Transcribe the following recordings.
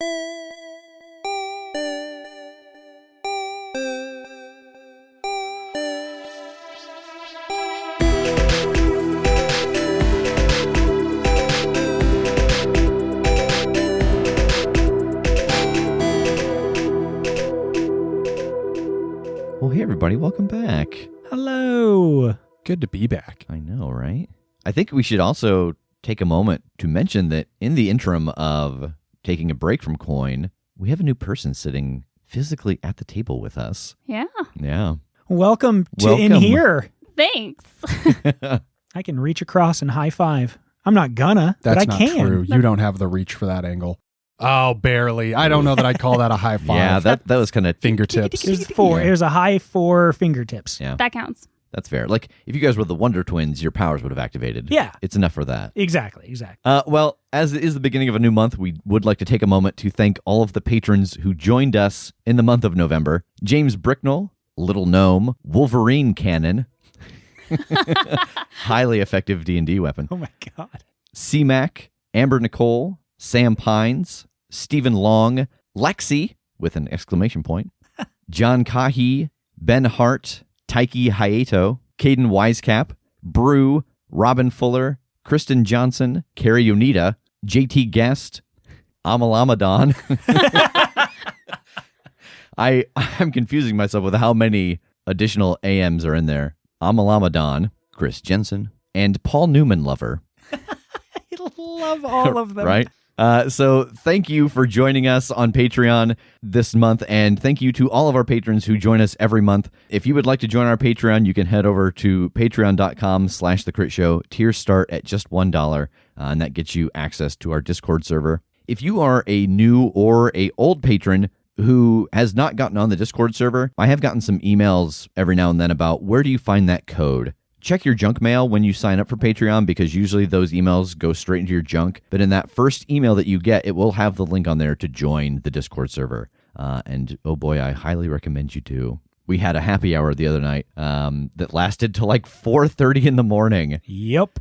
Well, hey, everybody. Welcome back. Hello. Good to be back. I know, right? I think we should also take a moment to mention that in the interim of taking a break from Coin, we have a new person sitting physically at the table with us. Yeah. Yeah. Welcome in here. Thanks. I can reach across and high five. I'm not gonna, That's but I not can. true. You don't have the reach for that angle. Oh, barely. I don't know that I'd call that a high five. Yeah, that was kind of fingertips. It was four. Yeah. It was a high 4 fingertips. Yeah, That counts. that's fair. Like, if you guys were the Wonder Twins, your powers would have activated. Yeah. It's enough for that. Exactly. Well, as it is the beginning of a new month, we would like to take a moment to thank all of the patrons who joined us in the month of November. James Bricknell, Little Gnome, Wolverine Cannon, highly effective D&D weapon, Oh my God. C-Mac, Amber Nicole, Sam Pines, Stephen Long, Lexi, with an exclamation point, John Kahi, Ben Hart, Taiki Hayato, Caden Wisecap, Brew, Robin Fuller, Kristen Johnson, Carrie Yonita, JT Guest, Amalamadan. I'm confusing myself with how many additional AMs are in there. Amalamadan, Chris Jensen, and Paul Newman Lover. I love all of them. Right? So thank you for joining us on Patreon this month, and thank you to all of our patrons who join us every month. If you would like to join our Patreon, you can head over to patreon.com/thecritshow. Tiers start at just $1, and that gets you access to our Discord server. If you are a new or a old patron who has not gotten on the Discord server, I have gotten some emails every now and then about where do you find that code. Check your junk mail when you sign up for Patreon, because usually those emails go straight into your junk. But in that first email that you get, it will have the link on there to join the Discord server. And oh boy, I highly recommend you do. We had a happy hour the other night that lasted till like 4:30 in the morning. Yep.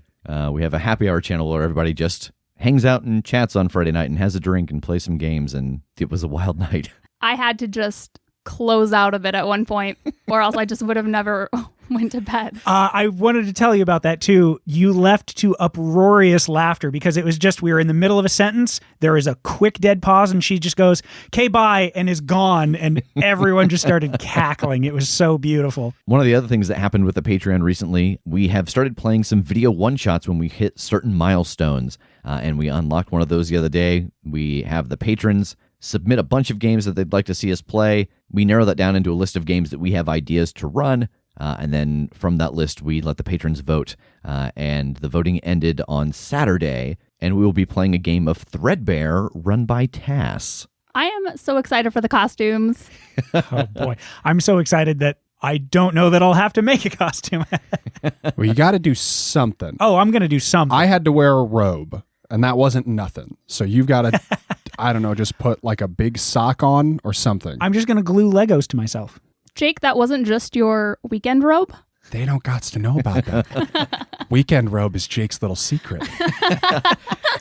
We have a happy hour channel where everybody just hangs out and chats on Friday night and has a drink and plays some games, and it was a wild night. I had to just close out of it at one point, or else I just would have never went to bed. I wanted to tell you about that too. You left to uproarious laughter because it was just, we were in the middle of a sentence. There is a quick dead pause and she just goes, "Okay, bye," and is gone. And everyone just started cackling. It was so beautiful. One of the other things that happened with the Patreon recently, we have started playing some video one-shots when we hit certain milestones. And we unlocked one of those the other day. We have the patrons submit a bunch of games that they'd like to see us play. We narrow that down into a list of games that we have ideas to run. And then from that list, we let the patrons vote. And the voting ended on Saturday. And we will be playing a game of Threadbare run by Tass. I am so excited for the costumes. Oh boy. I'm so excited that I don't know that I'll have to make a costume. Well, you got to do something. Oh, I'm going to do something. I had to wear a robe, and that wasn't nothing. So you've got to, I don't know, just put like a big sock on or something. I'm just going to glue Legos to myself. Jake, that wasn't just your weekend robe? They don't gots to know about that. Weekend robe is Jake's little secret.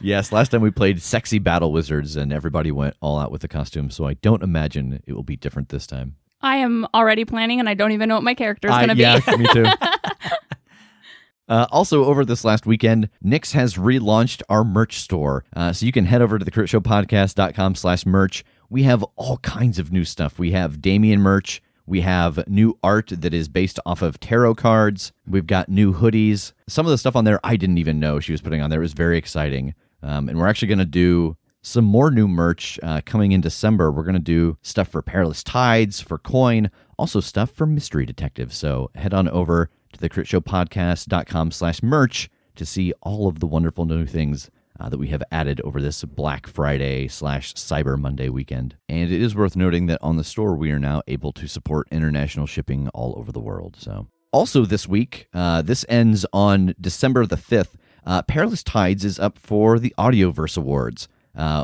Yes, last time we played Sexy Battle Wizards, and everybody went all out with the costume. So I don't imagine it will be different this time. I am already planning, and I don't even know what my character is going to be. Yeah, me too. Also, over this last weekend, Nix has relaunched our merch store. So you can head over to thecritshowpodcast.com/merch. We have all kinds of new stuff. We have Damien merch. We have new art that is based off of tarot cards. We've got new hoodies. Some of the stuff on there I didn't even know she was putting on there. It was very exciting. And we're actually going to do some more new merch coming in December. We're going to do stuff for Perilous Tides, for Coin, also stuff for Mystery Detective. So head on over to thecritshowpodcast.com/merch to see all of the wonderful new things that we have added over this Black Friday/Cyber Monday weekend. And it is worth noting that on the store, we are now able to support international shipping all over the world. So also this week, this ends on December the 5th, Perilous Tides is up for the Audioverse Awards.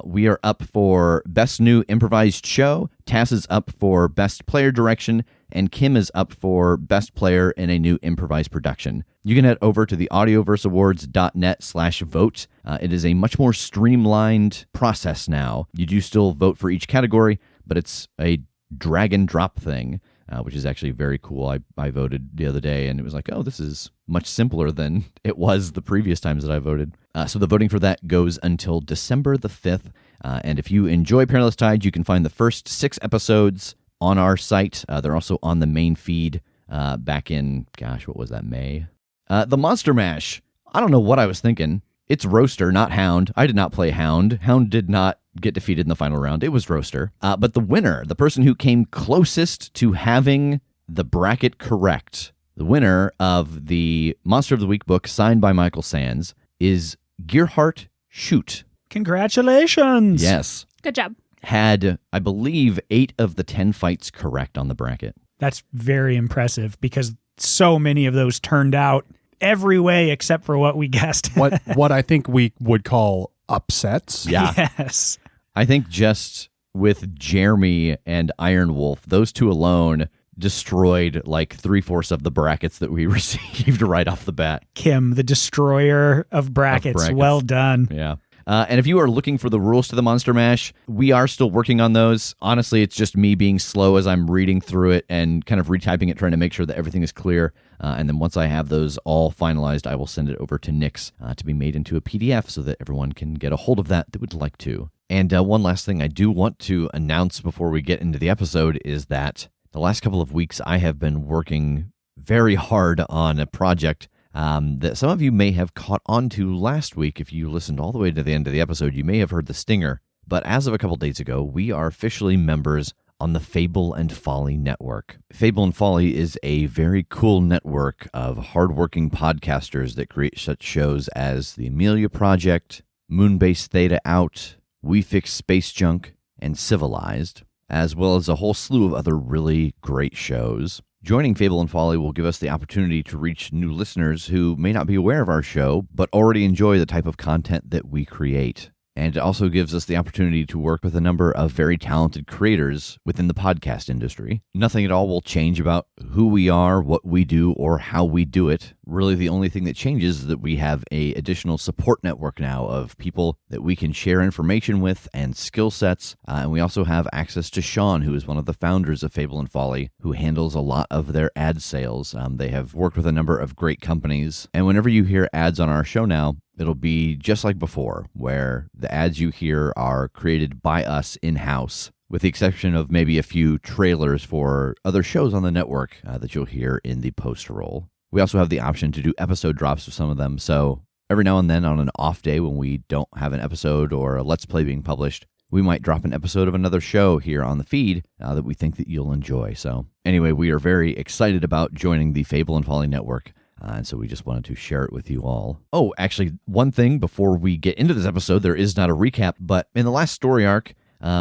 We are up for Best New Improvised Show. Tass is up for Best Player Direction, and Kim is up for Best Player in a New Improvised Production. You can head over to the audioverseawards.net/vote. It is a much more streamlined process now. You do still vote for each category, but it's a drag and drop thing, which is actually very cool. I voted the other day, and it was like, oh, this is much simpler than it was the previous times that I voted. So the voting for that goes until December the 5th. And if you enjoy Perilous Tides, you can find the first 6 episodes on our site. They're also on the main feed back in, what was that, May? The Monster Mash. I don't know what I was thinking. It's Roaster, not Hound. I did not play Hound. Hound did not get defeated in the final round. It was Roaster. But the winner, the person who came closest to having the bracket correct, the winner of the Monster of the Week book signed by Michael Sands is Gearhart Shoot. Congratulations. Yes. Good job. Had, I believe, 8 of the 10 fights correct on the bracket. That's very impressive because so many of those turned out every way except for what we guessed. what I think we would call upsets. Yeah. Yes. I think just with Jeremy and Iron Wolf, those two alone destroyed like 3/4 of the brackets that we received right off the bat. Kim, the destroyer of brackets. Well done. Yeah. And if you are looking for the rules to the Monster Mash, we are still working on those. Honestly, it's just me being slow as I'm reading through it and kind of retyping it, trying to make sure that everything is clear. And then once I have those all finalized, I will send it over to Nix to be made into a PDF so that everyone can get a hold of that would like to. And one last thing I do want to announce before we get into the episode is that the last couple of weeks I have been working very hard on a project that some of you may have caught on to last week. If you listened all the way to the end of the episode, you may have heard the stinger. But as of a couple days ago, we are officially members on the Fable and Folly network. Fable and Folly is a very cool network of hardworking podcasters that create such shows as The Amelia Project, Moonbase Theta Out, We Fix Space Junk, and Civilized, as well as a whole slew of other really great shows. Joining Fable and Folly will give us the opportunity to reach new listeners who may not be aware of our show, but already enjoy the type of content that we create. And it also gives us the opportunity to work with a number of very talented creators within the podcast industry. Nothing at all will change about who we are, what we do, or how we do it. Really, the only thing that changes is that we have an additional support network now of people that we can share information with and skill sets. And we also have access to Sean, who is one of the founders of Fable and Folly, who handles a lot of their ad sales. They have worked with a number of great companies. And whenever you hear ads on our show now, it'll be just like before, where the ads you hear are created by us in-house, with the exception of maybe a few trailers for other shows on the network that you'll hear in the post roll. We also have the option to do episode drops with some of them, so every now and then on an off day when we don't have an episode or a Let's Play being published, we might drop an episode of another show here on the feed that we think that you'll enjoy. So anyway, we are very excited about joining the Fable and Folly network. And so we just wanted to share it with you all. Oh, actually, one thing before we get into this episode, there is not a recap, but in the last story arc,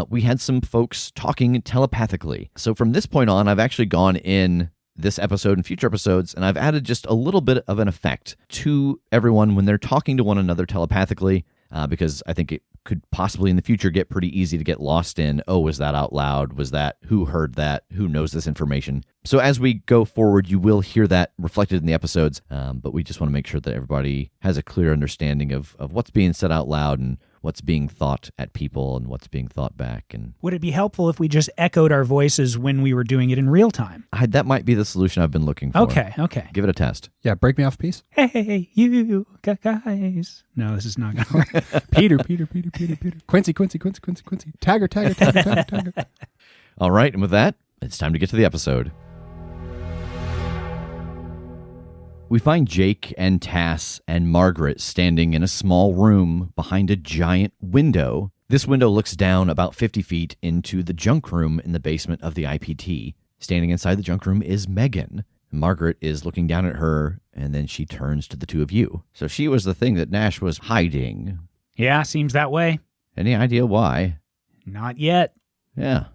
we had some folks talking telepathically. So from this point on, I've actually gone in this episode and future episodes, and I've added just a little bit of an effect to everyone when they're talking to one another telepathically, because I think it could possibly in the future get pretty easy to get lost in, oh, was that out loud? Was that, who heard that? Who knows this information? So as we go forward, you will hear that reflected in the episodes, but we just want to make sure that everybody has a clear understanding of what's being said out loud and what's being thought at people and what's being thought back. And would it be helpful if we just echoed our voices when we were doing it in real time? That might be the solution I've been looking for. Okay. Give it a test. Yeah, break me off a piece. Hey, you guys. No, this is not going to work. Peter. Quincy. Tagger. All right, and with that, it's time to get to the episode. We find Jake and Tass and Margaret standing in a small room behind a giant window. This window looks down about 50 feet into the junk room in the basement of the IPT. Standing inside the junk room is Megan. Margaret is looking down at her, and then she turns to the two of you. So she was the thing that Nash was hiding. Yeah, seems that way. Any idea why? Not yet. Yeah,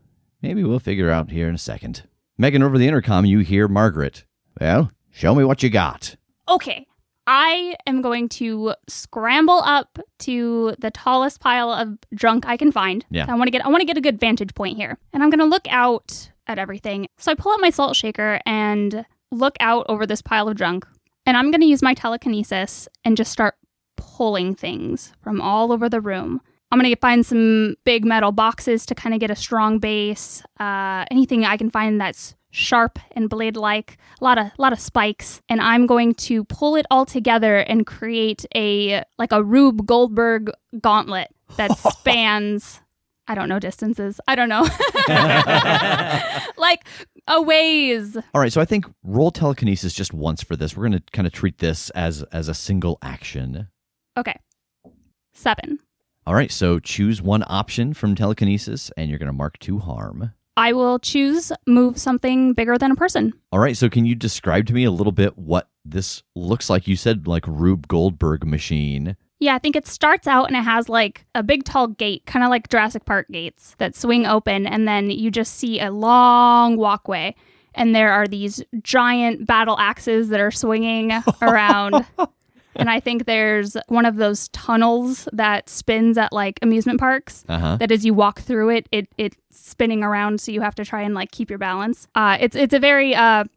maybe we'll figure out here in a second. Megan, over the intercom, you hear Margaret. Well, show me what you got. Okay, I am going to scramble up to the tallest pile of junk I can find. Yeah. I want to get a good vantage point here. And I'm going to look out at everything. So I pull out my salt shaker and look out over this pile of junk. And I'm going to use my telekinesis and just start pulling things from all over the room. I'm going to find some big metal boxes to kind of get a strong base. Anything I can find that's sharp and blade-like, a lot of spikes, and I'm going to pull it all together and create a Rube Goldberg gauntlet that spans, I don't know distances, I don't know, like a ways. All right, so I think roll telekinesis just once for this. We're going to kind of treat this as a single action. Okay. 7. All right, so choose one option from telekinesis, and you're going to mark 2 harm. I will choose move something bigger than a person. All right, so can you describe to me a little bit what this looks like? You said like Rube Goldberg machine. Yeah, I think it starts out and it has like a big tall gate, kind of like Jurassic Park gates that swing open, and then you just see a long walkway, and there are these giant battle axes that are swinging around. And I think there's one of those tunnels that spins at like amusement parks. That as you walk through it's spinning around, so you have to try and like keep your balance. It's a very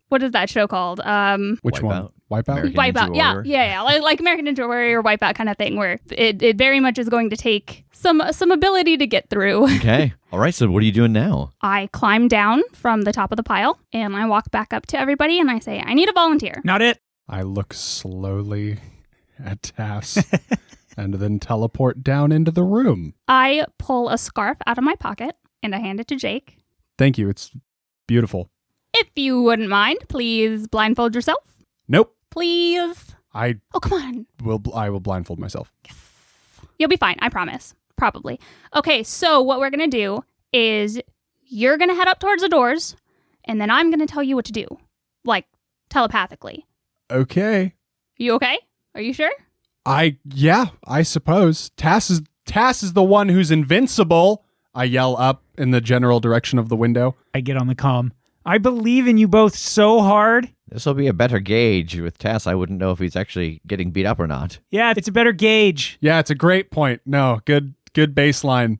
what is that show called? Which one? Wipeout? American Wipeout. Ninja Yeah. Like American Ninja Warrior, Wipeout kind of thing, where it very much is going to take some ability to get through. Okay. All right, so what are you doing now? I climb down from the top of the pile and I walk back up to everybody and I say, I need a volunteer. Not it. I look slowly at Tass and then teleport down into the room. I pull a scarf out of my pocket and I hand it to Jake. Thank you. It's beautiful. If you wouldn't mind, please blindfold yourself. Nope. Please. I come on. will blindfold myself. You'll be fine, I promise. Probably. Okay, so what we're going to do is you're going to head up towards the doors, and then I'm going to tell you what to do. Like, telepathically. Okay. You okay? Are you sure? I suppose. Tass is the one who's invincible. I yell up in the general direction of the window. I get on the comm. I believe in you both so hard. This will be a better gauge. With Tass, I wouldn't know if he's actually getting beat up or not. Yeah, it's a better gauge. Yeah, it's a great point. No, good baseline.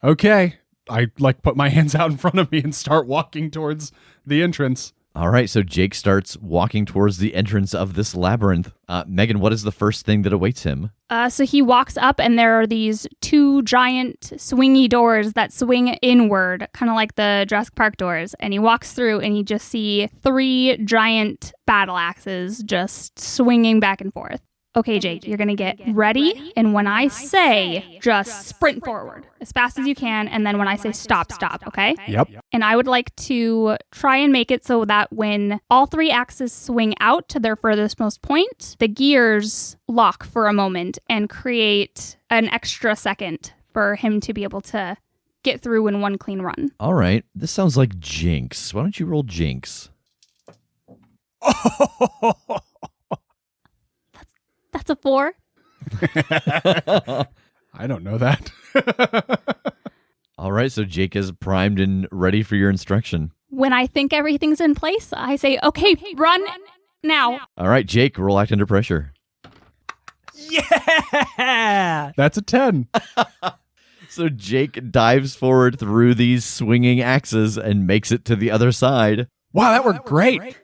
Okay. I put my hands out in front of me and start walking towards the entrance. All right, so Jake starts walking towards the entrance of this labyrinth. Megan, what is the first thing that awaits him? So he walks up, and there are these 2 giant swingy doors that swing inward, kind of like the Jurassic Park doors. And he walks through, and you just see 3 giant battle axes just swinging back and forth. Okay, Jake, you're going to get ready. And when I say, just sprint forward as fast as you can. And then when I say stop, okay? Yep. And I would like to try and make it so that when all 3 axes swing out to their furthest most point, the gears lock for a moment and create an extra second for him to be able to get through in one clean run. All right, this sounds like Jinx. Why don't you roll Jinx? That's a 4. I don't know that. All right, so Jake is primed and ready for your instruction. When I think everything's in place, I say, okay, run now. All right, Jake, roll act under pressure. Yeah! That's a 10. So Jake dives forward through these swinging axes and makes it to the other side. Wow, that worked great.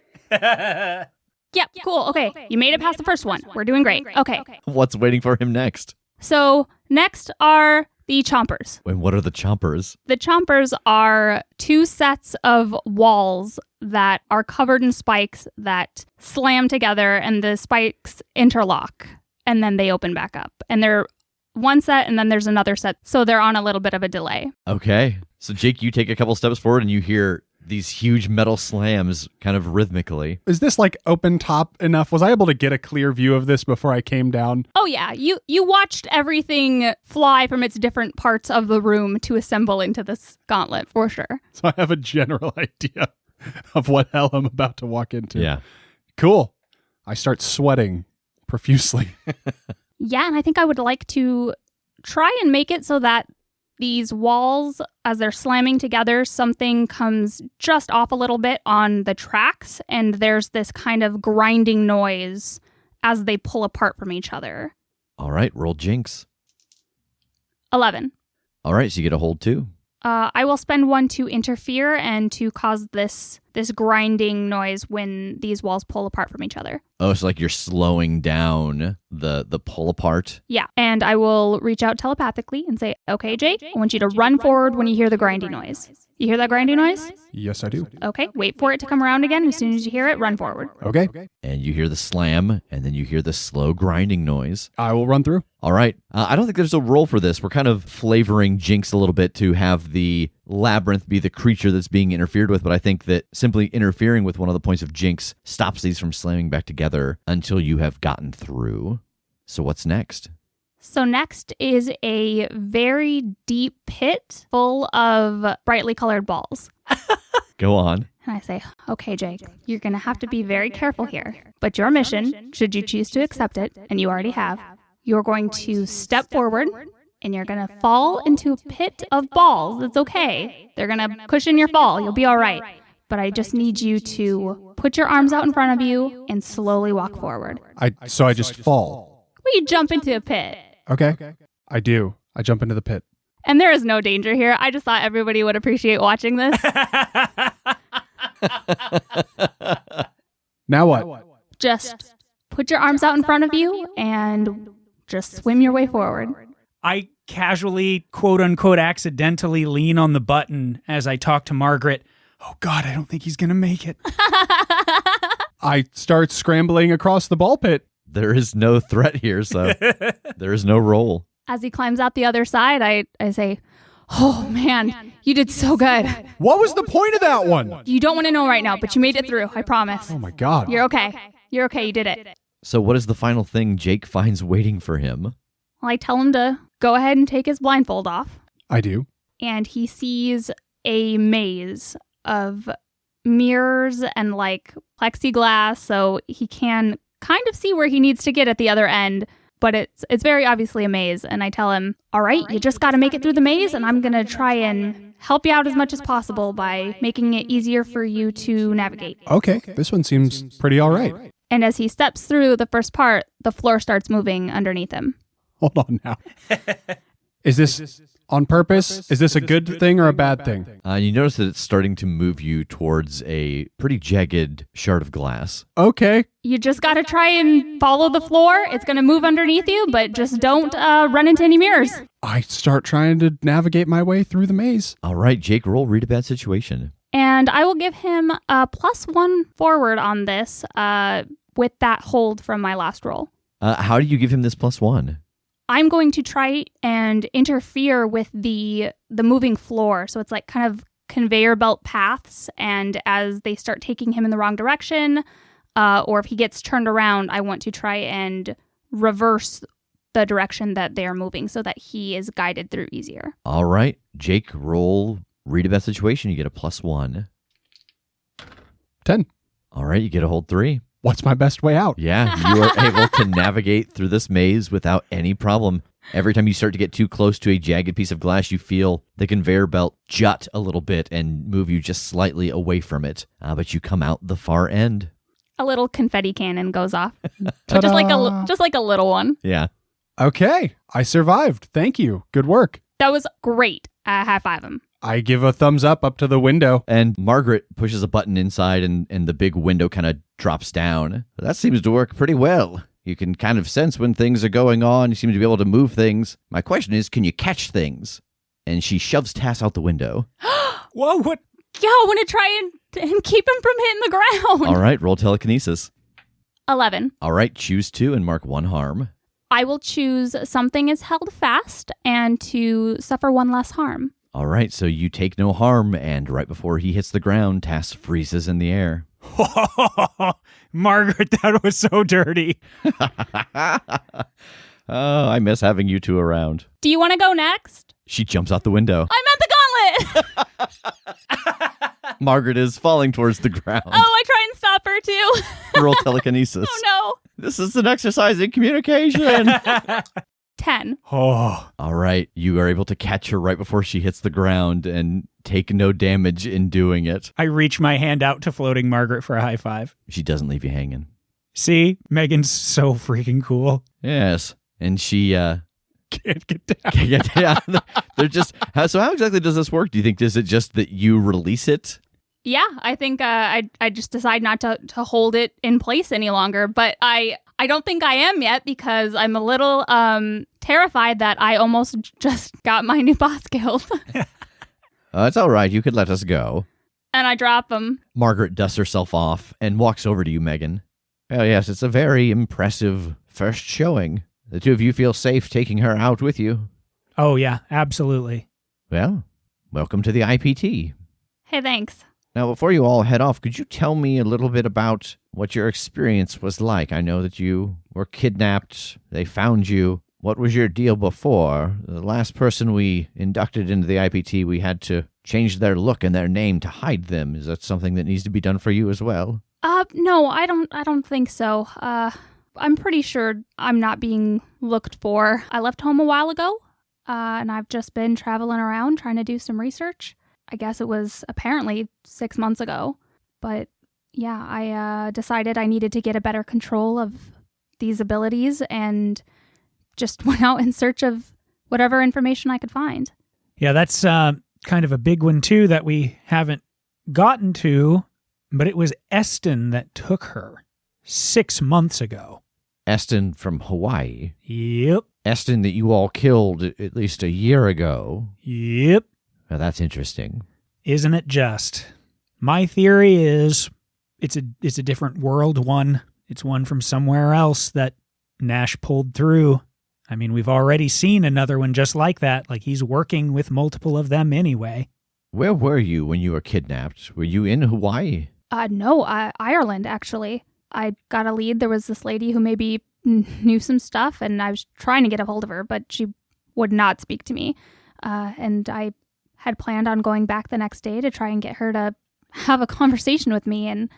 Yep, cool. Okay, you made it past the first one. We're doing great. Okay. What's waiting for him next? So next are the chompers. And what are the chompers? The chompers are 2 sets of walls that are covered in spikes that slam together, and the spikes interlock, and then they open back up. And they're one set, and then there's another set, so they're on a little bit of a delay. Okay. So Jake, you take a couple steps forward and you hear these huge metal slams kind of rhythmically. Is this open top enough? Was I able to get a clear view of this before I came down? Oh yeah, you watched everything fly from its different parts of the room to assemble into this gauntlet, for sure. So I have a general idea of what hell I'm about to walk into. Yeah. Cool. I start sweating profusely. Yeah, and I think I would like to try and make it so that these walls, as they're slamming together, something comes just off a little bit on the tracks, and there's this kind of grinding noise as they pull apart from each other. All right, roll Jinx. 11. All right, so you get a hold 2. I will spend 1 to interfere and to cause this grinding noise when these walls pull apart from each other. Oh, so like you're slowing down the pull apart. Yeah. And I will reach out telepathically and say, okay, Jake, I want you to run forward when you hear the grinding noise. You hear that grinding noise? Yes, I do. Okay, wait for it to come around again. As soon as you hear it, run forward. Okay. And you hear the slam, and then you hear the slow grinding noise. I will run through. All right. I don't think there's a role for this. We're kind of flavoring Jinx a little bit to have the labyrinth be the creature that's being interfered with, but I think that simply interfering with one of the points of Jinx stops these from slamming back together until you have gotten through. So what's next? So next is a very deep pit full of brightly colored balls. Go on. And I say, okay, Jake, you're going to have to be very careful here. But your mission, should you choose to accept it, and you already have, you're going to step forward and you're going to fall into a pit of balls. It's okay. They're going to cushion your fall. You'll be all right. But I just need you to put your arms out in front of you and slowly walk forward. So I just fall. Well, you jump into a pit. Okay. I do. I jump into the pit. And there is no danger here. I just thought everybody would appreciate watching this. Now what? Just put your arms out in front of you and just swim your way forward. I casually, quote unquote, accidentally lean on the button as I talk to Margaret. Oh God, I don't think he's going to make it. I start scrambling across the ball pit. There is no threat here, so there is no roll. As he climbs out the other side, I say, oh man, you did so good. What was the point of that one? You don't want to know right now, but you made it through. I promise. Oh my God. You're okay. You're okay. You did it. So what is the final thing Jake finds waiting for him? Well, I tell him to go ahead and take his blindfold off. I do. And he sees a maze of mirrors and like plexiglass, so he can kind of see where he needs to get at the other end, but it's very obviously a maze. And I tell him, all right, you just got to make it through the maze, and I'm going to try and help you out as much as possible by making it easier for you to navigate. Okay. This one seems pretty all right. And as he steps through the first part, the floor starts moving underneath him. Hold on now. Is this on purpose? Is this a good thing or a bad thing? You notice that it's starting to move you towards a pretty jagged shard of glass. Okay. You just got to try and follow the floor. It's going to move underneath you, but just don't run into any mirrors. I start trying to navigate my way through the maze. All right, Jake, roll read a bad situation. And I will give him a +1 forward on this with that hold from my last roll. How do you give him this +1? I'm going to try and interfere with the moving floor. So it's like kind of conveyor belt paths. And as they start taking him in the wrong direction, or if he gets turned around, I want to try and reverse the direction that they're moving so that he is guided through easier. All right, Jake, roll read a bad situation. You get a +1. 10. All right, you get a hold 3. What's my best way out? Yeah, you are able to navigate through this maze without any problem. Every time you start to get too close to a jagged piece of glass, you feel the conveyor belt jut a little bit and move you just slightly away from it. But you come out the far end. A little confetti cannon goes off. just like a little one. Yeah. Okay. I survived. Thank you. Good work. That was great. High five him. I give a thumbs up to the window. And Margaret pushes a button inside and the big window kind of drops down. That seems to work pretty well. You can kind of sense when things are going on. You seem to be able to move things. My question is, can you catch things? And she shoves Tass out the window. Whoa, what? Yeah, I want to try and keep him from hitting the ground. All right, roll telekinesis. 11. All right, choose 2 and mark 1 harm. I will choose something is held fast and to suffer 1 less harm. All right, so you take no harm, and right before he hits the ground, Tass freezes in the air. Margaret, that was so dirty. Oh, I miss having you two around. Do you want to go next? She jumps out the window. I'm at the gauntlet. Margaret is falling towards the ground. Oh, I try and stop her too. Roll telekinesis. Oh no. This is an exercise in communication. 10. Oh. All right, you are able to catch her right before she hits the ground and take no damage in doing it. I reach my hand out to floating Margaret for a high five. She doesn't leave you hanging. See, Megan's so freaking cool. Yes. And she Can't get down. yeah, they're just so how exactly does this work? Do you think is it just that you release it? Yeah, I think I just decide not to hold it in place any longer. But I don't think I am yet because I'm a little terrified that I almost just got my new boss killed. It's all right. You could let us go. And I drop him. Margaret dusts herself off and walks over to you, Megan. Oh, yes, it's a very impressive first showing. The two of you feel safe taking her out with you. Oh, yeah, absolutely. Well, welcome to the IPT. Hey, thanks. Now, before you all head off, could you tell me a little bit about what your experience was like? I know that you were kidnapped. They found you. What was your deal before? The last person we inducted into the IPT, we had to change their look and their name to hide them. Is that something that needs to be done for you as well? No, I don't think so. I'm pretty sure I'm not being looked for. I left home a while ago, and I've just been traveling around trying to do some research. I guess it was apparently 6 months ago. But yeah, I decided I needed to get a better control of these abilities and just went out in search of whatever information I could find. Yeah, that's kind of a big one, too, that we haven't gotten to, but it was Eston that took her 6 months ago. Eston from Hawaii. Yep. Eston that you all killed at least a year ago. Yep. Now, that's interesting. Isn't it just? My theory is it's a different world one. It's one from somewhere else that Nash pulled through. I mean, we've already seen another one just like that. Like, he's working with multiple of them anyway. Where were you when you were kidnapped? Were you in Hawaii? No, Ireland, actually. I got a lead. There was this lady who maybe knew some stuff, and I was trying to get a hold of her, but she would not speak to me. And I had planned on going back the next day to try and get her to have a conversation with me, and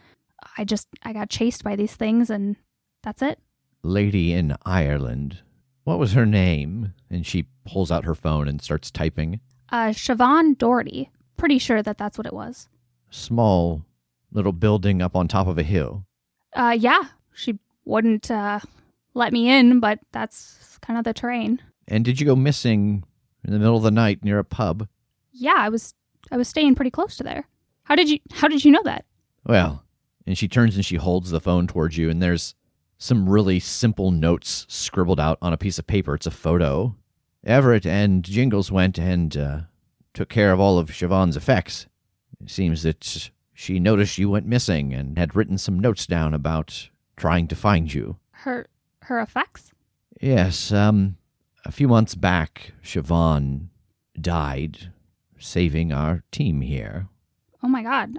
I got chased by these things, and that's it. Lady in Ireland. What was her name? And she pulls out her phone and starts typing. Siobhan Doherty. Pretty sure that's what it was. Small little building up on top of a hill. Yeah. She wouldn't let me in, but that's kind of the terrain. And did you go missing in the middle of the night near a pub? Yeah, I was staying pretty close to there. How did you know that? Well, and she turns and she holds the phone towards you, and there's some really simple notes scribbled out on a piece of paper. It's a photo. Everett and Jingles went and took care of all of Siobhan's effects. It seems that she noticed you went missing and had written some notes down about trying to find you. Her effects? Yes, a few months back, Siobhan died, saving our team here. Oh my God,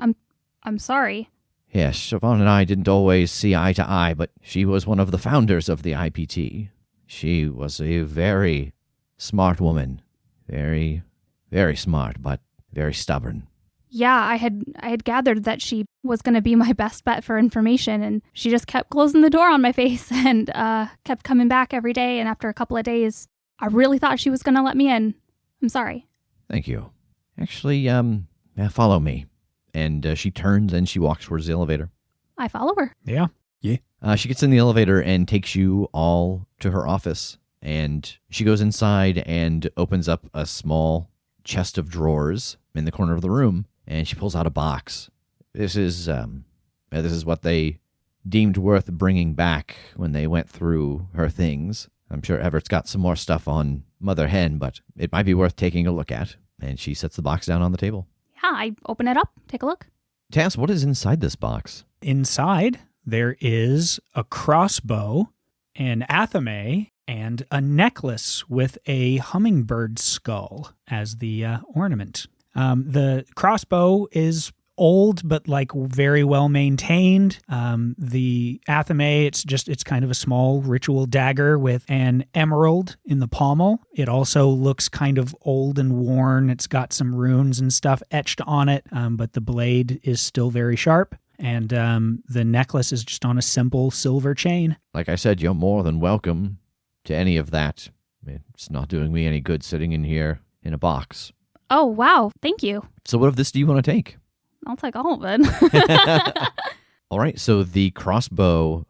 I'm sorry. Yes, Siobhan and I didn't always see eye to eye, but she was one of the founders of the IPT. She was a very smart woman. Very, very smart, but very stubborn. Yeah, I had gathered that she was going to be my best bet for information, and she just kept closing the door on my face and kept coming back every day, and after a couple of days, I really thought she was going to let me in. I'm sorry. Thank you. Actually, follow me. And she turns and she walks towards the elevator. I follow her. Yeah. She gets in the elevator and takes you all to her office. And she goes inside and opens up a small chest of drawers in the corner of the room. And she pulls out a box. This is what they deemed worth bringing back when they went through her things. I'm sure Everett's got some more stuff on Mother Hen, but it might be worth taking a look at. And she sets the box down on the table. Yeah, I open it up, take a look. Tass, what is inside this box? Inside, there is a crossbow, an athame, and a necklace with a hummingbird skull as the ornament. The crossbow is old, but like very well maintained. The athame, it's kind of a small ritual dagger with an emerald in the pommel. It also looks kind of old and worn. It's got some runes and stuff etched on it, but the blade is still very sharp. And the necklace is just on a simple silver chain. Like I said, you're more than welcome to any of that. It's not doing me any good sitting in here in a box. Oh, wow. Thank you. So what of this do you want to take? I'll take all of it. All right, so the crossbow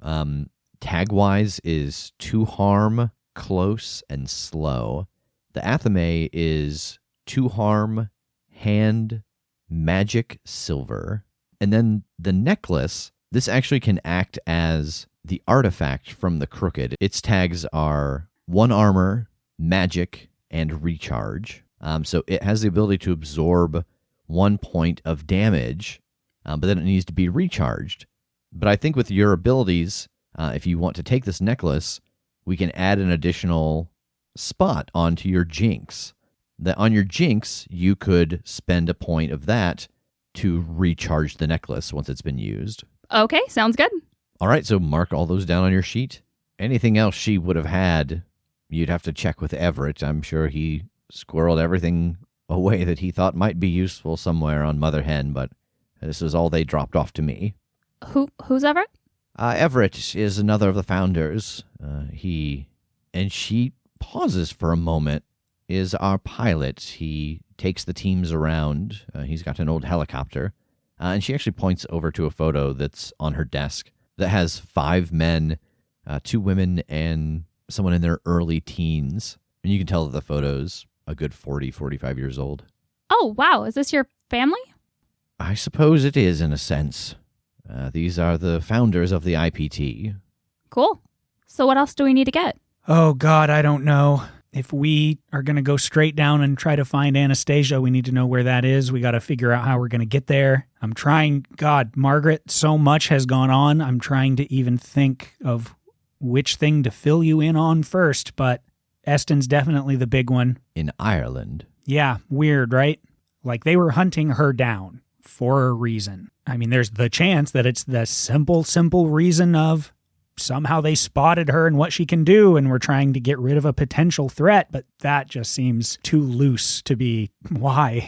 tag-wise is 2 harm, close, and slow. The athame is 2 harm, hand, magic, silver. And then the necklace, this actually can act as the artifact from the crooked. Its tags are 1 armor, magic, and recharge. So it has the ability to absorb 1 point of damage, but then it needs to be recharged. But I think with your abilities, if you want to take this necklace, we can add an additional spot onto your jinx. That on your jinx, you could spend a point of that to recharge the necklace once it's been used. Okay, sounds good. All right, so mark all those down on your sheet. Anything else she would have had, you'd have to check with Everett. I'm sure he squirreled everything away that he thought might be useful somewhere on Mother Hen, but this is all they dropped off to me. Who's Everett? Everett is another of the founders. She pauses for a moment, is our pilot. He takes the teams around. He's got an old helicopter. And she actually points over to a photo that's on her desk that has 5 men, 2 women, and someone in their early teens. And you can tell that the photo's a good 40, 45 years old. Oh, wow. Is this your family? I suppose it is, in a sense. These are the founders of the IPT. Cool. So what else do we need to get? Oh, God, I don't know. If we are going to go straight down and try to find Anastasia, we need to know where that is. We got to figure out how we're going to get there. I'm trying, God, Margaret, so much has gone on. I'm trying to even think of which thing to fill you in on first, but Eston's definitely the big one. In Ireland. Yeah, weird, right? Like they were hunting her down for a reason. I mean, there's the chance that it's the simple reason of somehow they spotted her and what she can do and we're trying to get rid of a potential threat, but that just seems too loose to be why,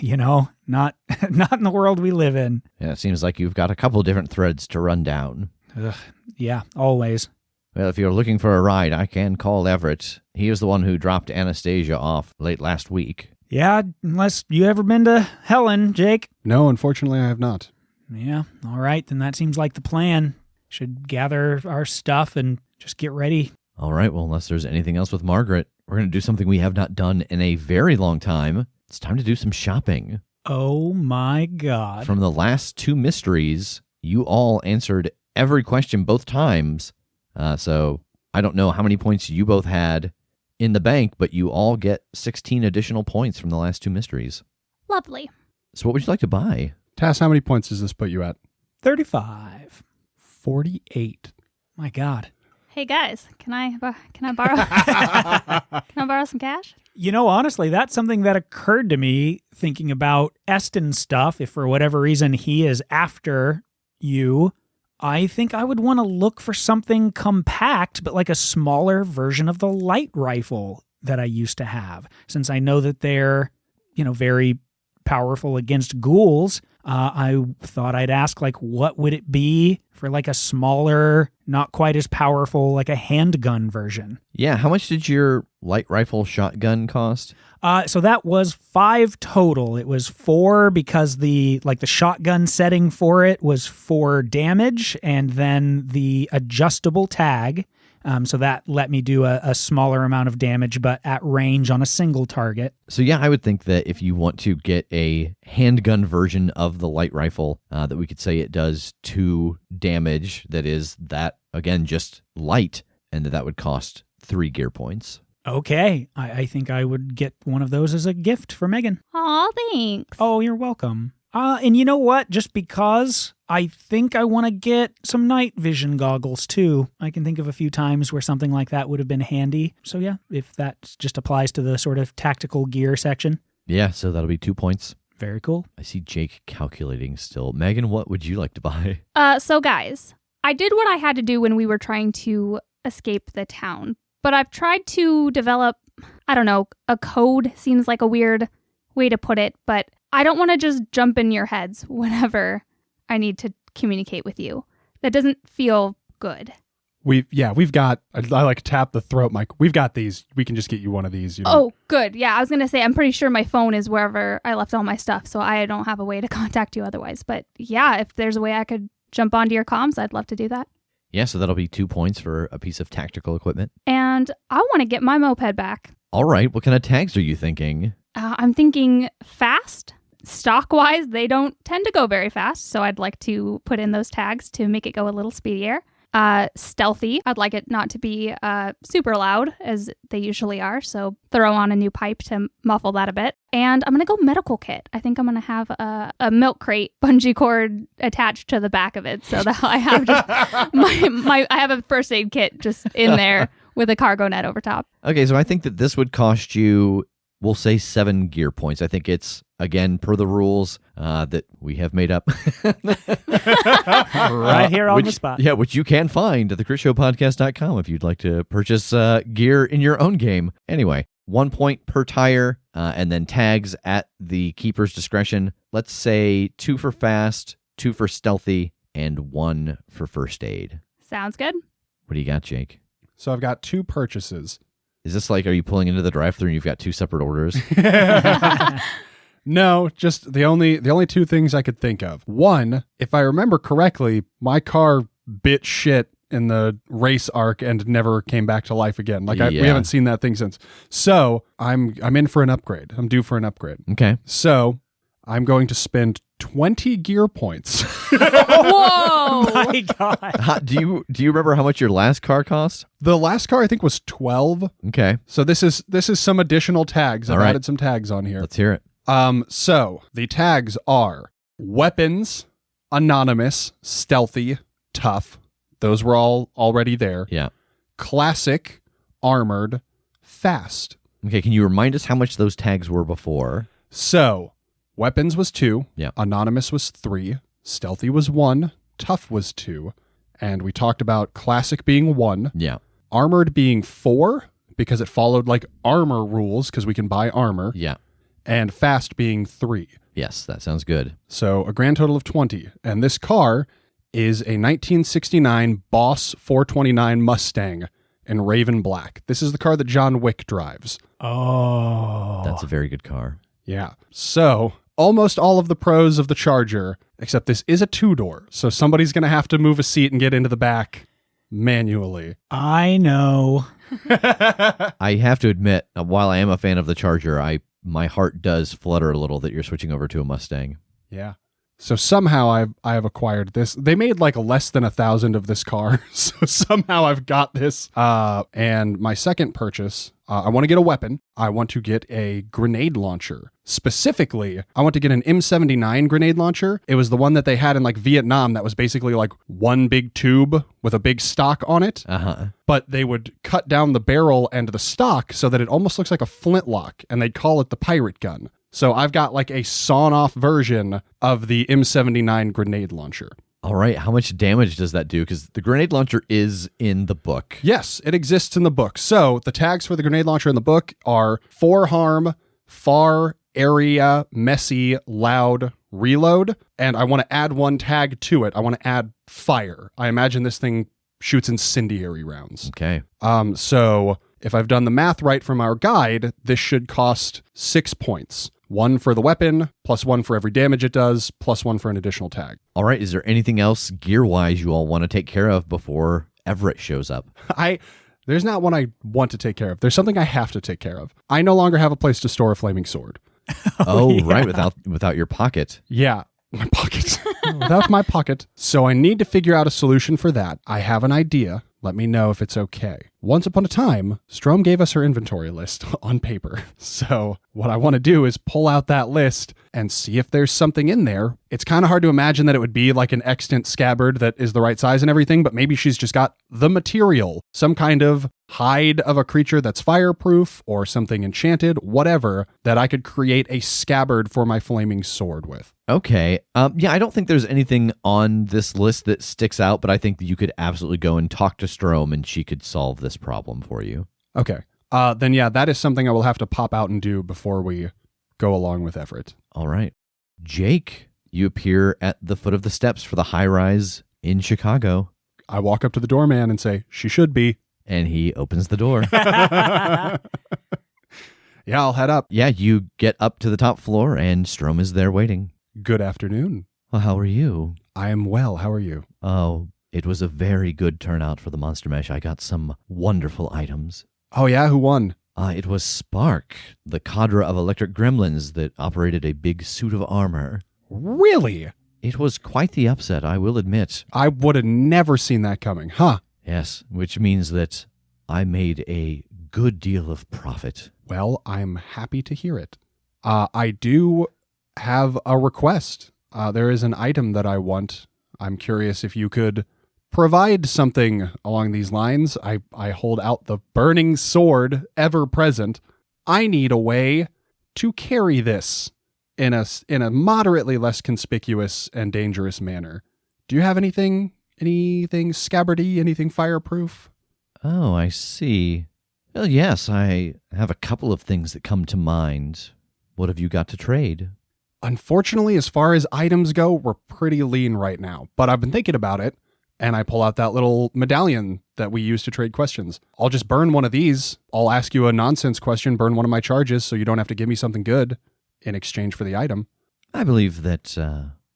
not in the world we live in. Yeah, it seems like you've got a couple different threads to run down. Ugh, yeah, always. Well, if you're looking for a ride, I can call Everett. He was the one who dropped Anastasia off late last week. Yeah, unless you ever been to Helen, Jake. No, unfortunately, I have not. Yeah, all right, then that seems like the plan. Should gather our stuff and just get ready. All right, well, unless there's anything else with Margaret, we're going to do something we have not done in a very long time. It's time to do some shopping. Oh my God. From the last 2 mysteries, you all answered every question both times. So I don't know how many points you both had in the bank, but you all get 16 additional points from the last 2 mysteries. Lovely. So what would you like to buy? Tass, how many points does this put you at? 35. 48. My God. Hey guys, can I borrow can I borrow some cash? Honestly, that's something that occurred to me thinking about Eston's stuff. If for whatever reason he is after you, I think I would want to look for something compact, but like a smaller version of the light rifle that I used to have. Since I know that they're, very powerful against ghouls, I thought I'd ask, what would it be for a smaller, not quite as powerful, a handgun version? Yeah, how much did your light rifle shotgun cost? So that was 5 total. It was 4 because the shotgun setting for it was 4 damage, and then the adjustable tag. So that let me do a smaller amount of damage, but at range on a single target. So yeah, I would think that if you want to get a handgun version of the light rifle, that we could say it does 2 damage, that is that, again, just light, and that would cost 3 gear points. Okay, I think I would get one of those as a gift for Megan. Aw, thanks. Oh, you're welcome. And you know what? Just because I think I want to get some night vision goggles too. I can think of a few times where something like that would have been handy. So yeah, if that just applies to the sort of tactical gear section. Yeah, so that'll be 2 points. Very cool. I see Jake calculating still. Megan, what would you like to buy? So guys, I did what I had to do when we were trying to escape the town, but I've tried to develop, I don't know, a code seems like a weird way to put it, but I don't want to just jump in your heads whenever I need to communicate with you. That doesn't feel good. We've got, I like tap the throat mic. We've got these. We can just get you one of these. Oh, good. Yeah, I was going to say, I'm pretty sure my phone is wherever I left all my stuff, so I don't have a way to contact you otherwise. But yeah, if there's a way I could jump onto your comms, I'd love to do that. Yeah, so that'll be 2 points for a piece of tactical equipment. And I want to get my moped back. All right, what kind of tags are you thinking? I'm thinking fast. Stock-wise, they don't tend to go very fast, so I'd like to put in those tags to make it go a little speedier. Stealthy. I'd like it not to be super loud, as they usually are, so throw on a new pipe to muffle that a bit. And I'm going to go medical kit. I think I'm going to have a milk crate bungee cord attached to the back of it, so that I have just I have a first aid kit just in there with a cargo net over top. Okay, so I think that this would cost you, we'll say 7 gear points. I think it's, again, per the rules that we have made up. Right here on the spot. Yeah, which you can find at theCritsshowPodcast.com if you'd like to purchase gear in your own game. Anyway, 1 point per tire, and then tags at the keeper's discretion. Let's say 2 for fast, 2 for stealthy, and 1 for first aid. Sounds good. What do you got, Jake? So I've got 2 purchases. Is this like, are you pulling into the drive-thru and you've got 2 separate orders? No, just the only 2 things I could think of. One, if I remember correctly, my car bit shit in the race arc and never came back to life again. Like we haven't seen that thing since. So I'm in for an upgrade. I'm due for an upgrade. Okay. So I'm going to spend 20 gear points. Whoa! My God. Do you remember how much your last car cost? The last car I think was 12. Okay. So this is some additional tags. I've All right. added some tags on here. Let's hear it. So the tags are weapons, anonymous, stealthy, tough. Those were all already there. Yeah. Classic, armored, fast. Okay, can you remind us how much those tags were before? So weapons was 2. Yeah. Anonymous was 3. Stealthy was 1. Tough was 2. And we talked about classic being 1. Yeah. Armored being 4 because it followed like armor rules because we can buy armor. Yeah. And fast being 3. Yes, that sounds good. So a grand total of 20. And this car is a 1969 Boss 429 Mustang in Raven Black. This is the car that John Wick drives. Oh. That's a very good car. Yeah. So almost all of the pros of the Charger, except this is a 2-door. So somebody's going to have to move a seat and get into the back manually. I know. I have to admit, while I am a fan of the Charger, my heart does flutter a little that you're switching over to a Mustang. Yeah. So somehow I have acquired this. They made like less than 1,000 of this car. So somehow I've got this. And my second purchase, I want to get a weapon. I want to get a grenade launcher. Specifically, I want to get an M79 grenade launcher. It was the one that they had in like Vietnam that was basically like one big tube with a big stock on it. Uh-huh. But they would cut down the barrel and the stock so that it almost looks like a flintlock, and they'd call it the pirate gun. So I've got like a sawn-off version of the M79 grenade launcher. All right, how much damage does that do? Because the grenade launcher is in the book. Yes, it exists in the book. So the tags for the grenade launcher in the book are 4 harm, far, area, messy, loud, reload. And I want to add 1 tag to it. I want to add fire. I imagine this thing shoots incendiary rounds. Okay. So if I've done the math right from our guide, this should cost 6 points. 1 for the weapon, plus 1 for every damage it does, plus 1 for an additional tag. All right, is there anything else gear-wise you all want to take care of before Everett shows up? There's not one I want to take care of. There's something I have to take care of. I no longer have a place to store a flaming sword. Oh, right, without your pocket. Yeah, my pocket. Without my pocket. So I need to figure out a solution for that. I have an idea. Let me know if it's okay. Once upon a time, Strom gave us her inventory list on paper. So what I want to do is pull out that list and see if there's something in there. It's kind of hard to imagine that it would be like an extant scabbard that is the right size and everything, but maybe she's just got the material, some kind of hide of a creature that's fireproof or something enchanted, whatever, that I could create a scabbard for my flaming sword with. Okay. Yeah, I don't think there's anything on this list that sticks out, but I think that you could absolutely go and talk to Strom and she could solve this problem for you. Okay. Then yeah, that is something I will have to pop out and do before we go along with Everett. All right. Jake, you appear at the foot of the steps for the high-rise in Chicago. I walk up to the doorman and say, "She should be." And he opens the door. Yeah, I'll head up. Yeah, you get up to the top floor and Strom is there waiting. Good afternoon. Well, how are you? I am well. How are you? Oh, it was a very good turnout for the Monster Mesh. I got some wonderful items. Oh, yeah? Who won? It was Spark, the cadre of electric gremlins that operated a big suit of armor. Really? It was quite the upset, I will admit. I would have never seen that coming, huh? Yes, which means that I made a good deal of profit. Well, I'm happy to hear it. I do have a request. There is an item that I want. I'm curious if you could provide something along these lines. I hold out the burning sword, ever present. I need a way to carry this in a moderately less conspicuous and dangerous manner. Do you have anything scabbardy, anything fireproof? Oh, I see. Well, yes, I have a couple of things that come to mind. What have you got to trade? Unfortunately, as far as items go, we're pretty lean right now. But I've been thinking about it, and I pull out that little medallion that we use to trade questions. I'll just burn one of these. I'll ask you a nonsense question, burn one of my charges, so you don't have to give me something good in exchange for the item. I believe that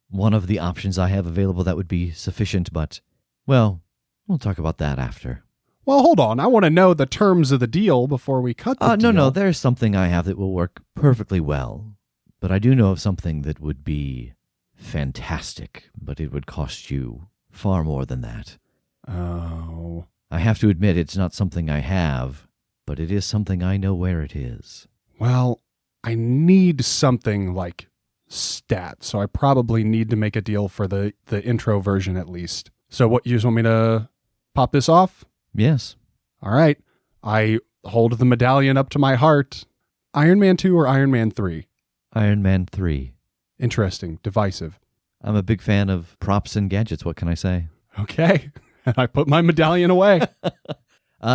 one of the options I have available that would be sufficient, but, well, we'll talk about that after. Well, hold on. I want to know the terms of the deal before we cut the deal. No, there's something I have that will work perfectly well. But I do know of something that would be fantastic, but it would cost you far more than that. Oh. I have to admit it's not something I have, but it is something I know where it is. Well, I need something like stat, so I probably need to make a deal for the intro version at least. So what, you just want me to pop this off? Yes. All right. I hold the medallion up to my heart. Iron Man 2 or Iron Man 3? Iron Man 3. Interesting. Divisive. I'm a big fan of props and gadgets, what can I say? Okay. And I put my medallion away.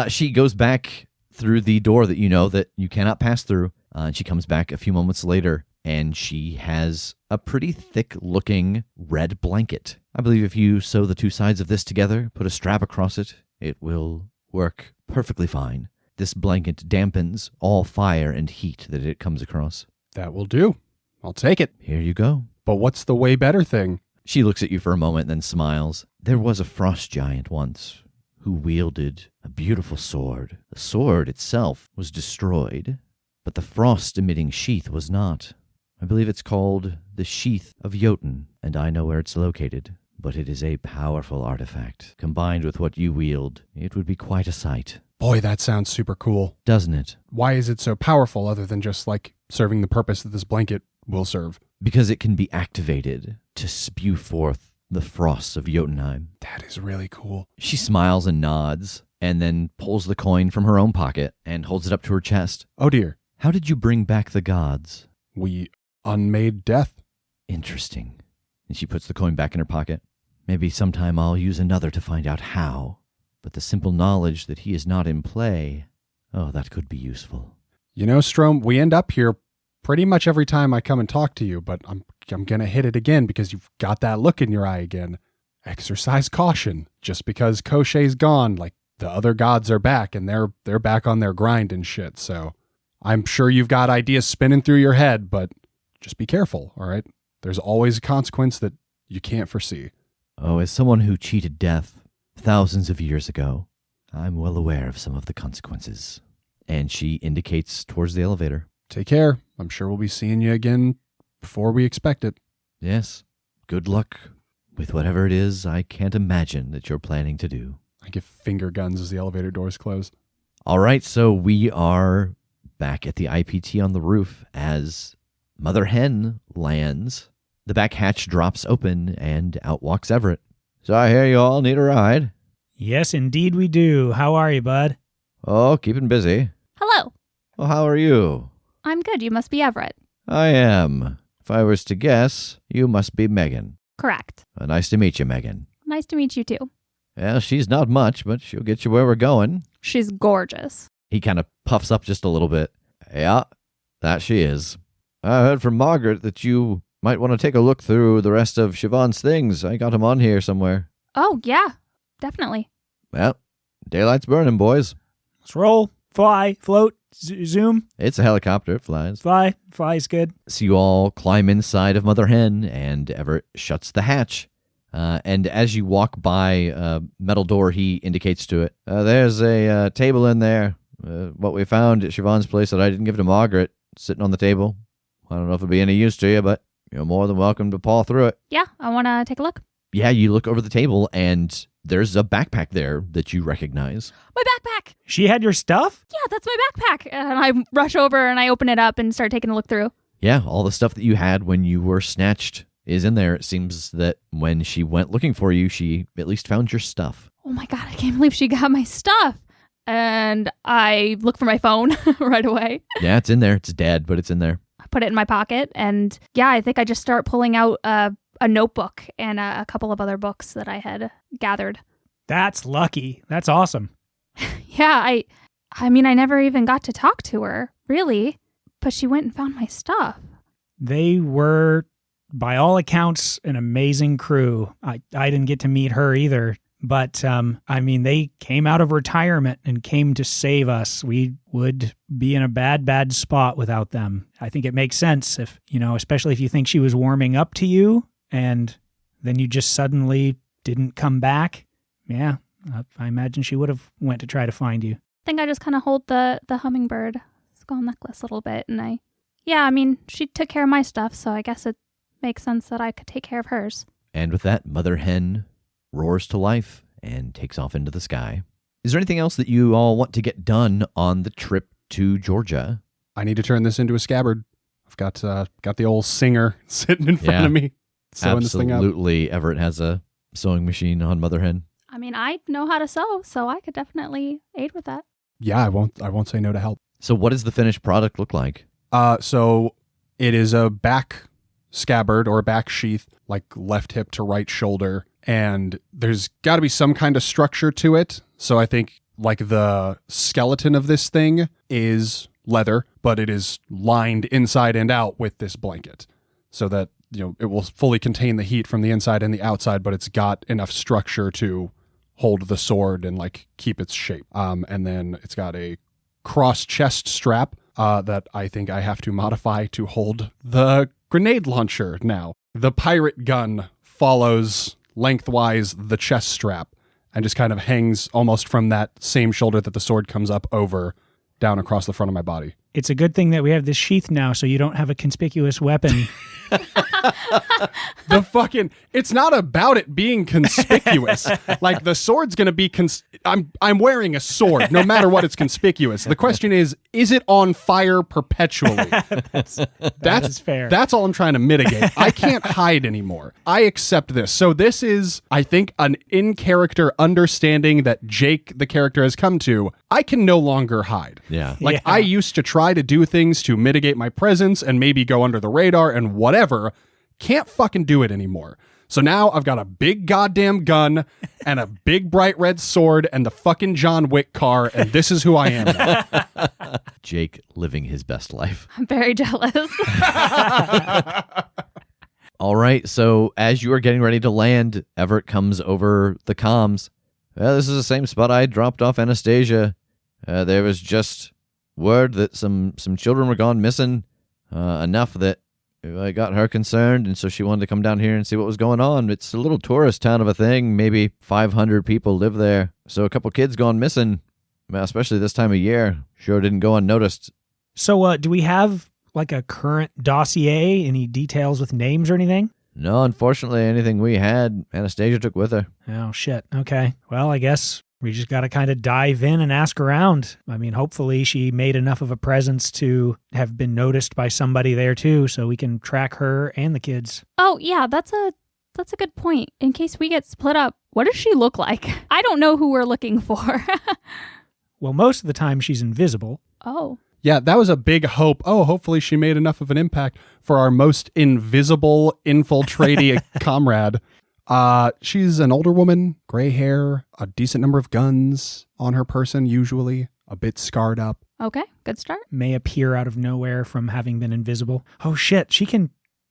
She goes back through the door that you know that you cannot pass through, and she comes back a few moments later, and she has a pretty thick-looking red blanket. I believe if you sew the two sides of this together, put a strap across it, it will work perfectly fine. This blanket dampens all fire and heat that it comes across. That will do. I'll take it. Here you go. But what's the way better thing? She looks at you for a moment, then smiles. There was a frost giant once who wielded a beautiful sword. The sword itself was destroyed, but the frost-emitting sheath was not. I believe it's called the Sheath of Jotun, and I know where it's located. But it is a powerful artifact. Combined with what you wield, it would be quite a sight. Boy, that sounds super cool. Doesn't it? Why is it so powerful other than just, serving the purpose that this blanket will serve? Because it can be activated to spew forth the frosts of Jotunheim. That is really cool. She smiles and nods, and then pulls the coin from her own pocket and holds it up to her chest. Oh dear. How did you bring back the gods? We unmade death. Interesting. And she puts the coin back in her pocket. Maybe sometime I'll use another to find out how. But the simple knowledge that he is not in play, that could be useful. You know, Strom, we end up here pretty much every time I come and talk to you, but I'm going to hit it again because you've got that look in your eye again. Exercise caution. Just because Koshay's gone, the other gods are back and they're back on their grind and shit. So I'm sure you've got ideas spinning through your head, but just be careful, all right? There's always a consequence that you can't foresee. Oh, as someone who cheated death thousands of years ago, I'm well aware of some of the consequences. And she indicates towards the elevator. Take care. I'm sure we'll be seeing you again before we expect it. Yes. Good luck with whatever it is I can't imagine that you're planning to do. I give finger guns as the elevator doors close. All right, so we are back at the IPT on the roof as Mother Hen lands. The back hatch drops open, and out walks Everett. So I hear you all need a ride. Yes, indeed we do. How are you, bud? Oh, keeping busy. Hello. Well, how are you? I'm good. You must be Everett. I am. If I was to guess, you must be Megan. Correct. Well, nice to meet you, Megan. Nice to meet you, too. Well, she's not much, but she'll get you where we're going. She's gorgeous. He kind of puffs up just a little bit. Yeah, that she is. I heard from Margaret that you might want to take a look through the rest of Siobhan's things. I got them on here somewhere. Oh, yeah. Definitely. Well, daylight's burning, boys. Let's roll, fly, float, zoom, It's a helicopter. It flies. fly. Fly's good. So you all climb inside of Mother Hen, and Everett shuts the hatch. And as you walk by a metal door, he indicates to it, there's a table in there. What we found at Siobhan's place that I didn't give to Margaret, sitting on the table. I don't know if it'll be any use to you, but you're more than welcome to paw through it. Yeah, I want to take a look. Yeah, you look over the table, and there's a backpack there that you recognize. My backpack! She had your stuff? Yeah, that's my backpack. And I rush over and I open it up and start taking a look through. Yeah, all the stuff that you had when you were snatched is in there. It seems that when she went looking for you, she at least found your stuff. Oh my God, I can't believe she got my stuff. And I look for my phone right away. Yeah, it's in there. It's dead, but it's in there. I put it in my pocket. And yeah, I think I just start pulling out a notebook and a couple of other books that I had gathered. That's lucky. That's awesome. Yeah, I mean, I never even got to talk to her, really. But she went and found my stuff. They were, by all accounts, an amazing crew. I didn't get to meet her either. But, I mean, they came out of retirement and came to save us. We would be in a bad spot without them. I think it makes sense if, especially if you think she was warming up to you and then you just suddenly didn't come back. Yeah, I imagine she would have went to try to find you. I think I just kind of hold the hummingbird skull necklace a little bit. And I mean, she took care of my stuff, so I guess it makes sense that I could take care of hers. And with that, Mother Hen roars to life and takes off into the sky. Is there anything else that you all want to get done on the trip to Georgia? I need to turn this into a scabbard. I've got the old singer sitting in front of me, sewing this thing up. Absolutely, Everett has a sewing machine on Mother Hen. I mean, I know how to sew, so I could definitely aid with that. Yeah, I won't say no to help. So what does the finished product look like? So it is a back scabbard or a back sheath, like left hip to right shoulder, and there's got to be some kind of structure to it. So I think like the skeleton of this thing is leather, but it is lined inside and out with this blanket so that, it will fully contain the heat from the inside and the outside, but it's got enough structure to hold the sword and like keep its shape. And then it's got a cross chest strap that I think I have to modify to hold the grenade launcher now. The pirate gun follows lengthwise the chest strap and just kind of hangs almost from that same shoulder that the sword comes up over down across the front of my body. It's a good thing that we have this sheath now so you don't have a conspicuous weapon. It's not about it being conspicuous. Like the sword's going to be, I'm wearing a sword no matter what, it's conspicuous. The question is it on fire perpetually? That's fair. That's all I'm trying to mitigate. I can't hide anymore. I accept this. So this is, I think, an in-character understanding that Jake, the character, has come to. I can no longer hide. Yeah. I used to try to do things to mitigate my presence and maybe go under the radar and whatever. Can't fucking do it anymore. So now I've got a big goddamn gun and a big bright red sword and the fucking John Wick car, and this is who I am now. Jake living his best life. I'm very jealous. All right, so as you are getting ready to land, Everett comes over the comms. This is the same spot I dropped off Anastasia. There was just word that some children were gone missing, enough that I got her concerned, and so she wanted to come down here and see what was going on. It's a little tourist town of a thing. Maybe 500 people live there. So a couple kids gone missing, especially this time of year. Sure didn't go unnoticed. So do we have like a current dossier? Any details with names or anything? No, unfortunately, anything we had, Anastasia took with her. Oh, shit. Okay. Well, I guess we just got to kind of dive in and ask around. I mean, hopefully she made enough of a presence to have been noticed by somebody there too, so we can track her and the kids. Oh, yeah, that's a good point. In case we get split up, what does she look like? I don't know who we're looking for. Well, most of the time she's invisible. Oh. Yeah, that was a big hope. Oh, hopefully she made enough of an impact for our most invisible infiltratee comrade. She's an older woman, gray hair, a decent number of guns on her person, usually a bit scarred up. Okay, good start. May appear out of nowhere from having been invisible. Oh shit, she can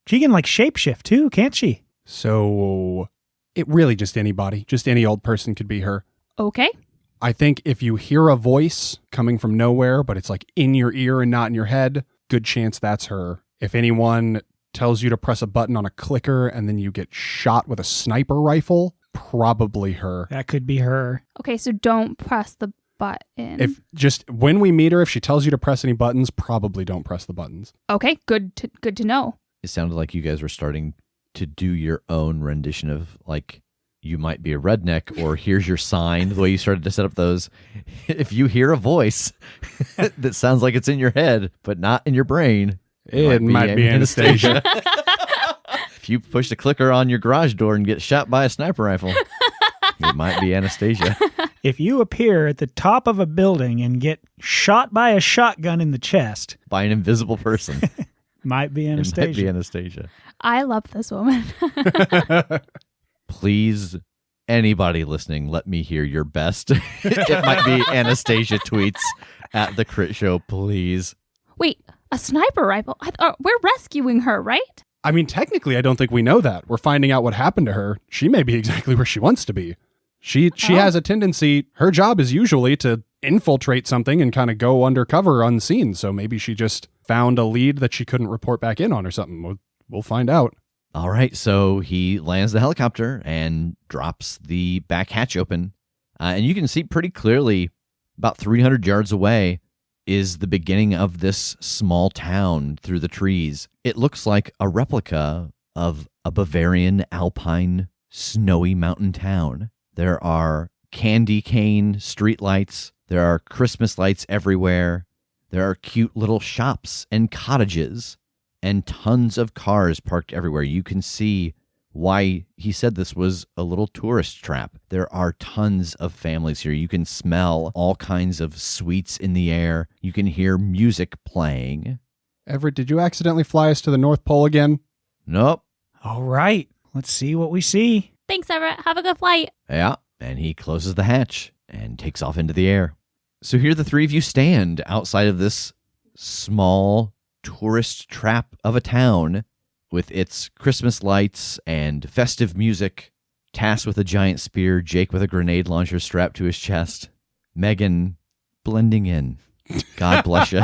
like shapeshift too, can't she? So it really just anybody, just any old person could be her. Okay. I think if you hear a voice coming from nowhere, but it's like in your ear and not in your head, good chance that's her. If anyone tells you to press a button on a clicker and then you get shot with a sniper rifle, probably her. That could be her. Okay, so don't press the button. If just when we meet her, if she tells you to press any buttons, probably don't press the buttons. Okay, good to know. It sounded like you guys were starting to do your own rendition of, like, you might be a redneck, or here's your sign, the way you started to set up those. If you hear a voice that sounds like it's in your head, but not in your brain, It might be Anastasia. If you push the clicker on your garage door and get shot by a sniper rifle, it might be Anastasia. If you appear at the top of a building and get shot by a shotgun in the chest, By an invisible person. might be It Anastasia. might be Anastasia. I love this woman. Please, anybody listening, let me hear your best. It might be Anastasia tweets at the Crit Show, please. Wait, a sniper rifle? We're rescuing her, right? I mean, technically, I don't think we know that. We're finding out what happened to her. She may be exactly where she wants to be. She has a tendency, her job is usually to infiltrate something and kind of go undercover unseen. So maybe she just found a lead that she couldn't report back in on or something. We'll find out. All right, so he lands the helicopter and drops the back hatch open. And you can see pretty clearly, about 300 yards away, is the beginning of this small town through the trees. It looks like a replica of a Bavarian alpine snowy mountain town. There are candy cane streetlights. There are Christmas lights everywhere. There are cute little shops and cottages and tons of cars parked everywhere. You can see why he said this was a little tourist trap. There are tons of families here. You can smell all kinds of sweets in the air. You can hear music playing. Everett, did you accidentally fly us to the North Pole again? Nope. All right, let's see what we see. Thanks, Everett. Have a good flight. Yeah, and he closes the hatch and takes off into the air. So here the three of you stand outside of this small tourist trap of a town with its Christmas lights and festive music. Tass with a giant spear, Jake with a grenade launcher strapped to his chest, Megan blending in. God bless you.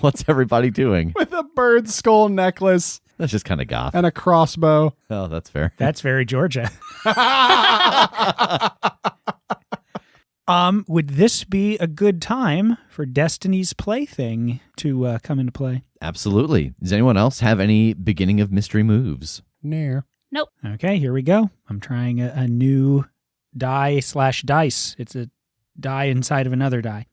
What's everybody doing? With a bird skull necklace That's just kind of goth. and a crossbow. Oh, that's fair. That's very Georgia. Would this be a good time for Destiny's Plaything to come into play? Absolutely. Does anyone else have any beginning of mystery moves? Nair. Okay, here we go. I'm trying a new die/dice. It's a die inside of another die.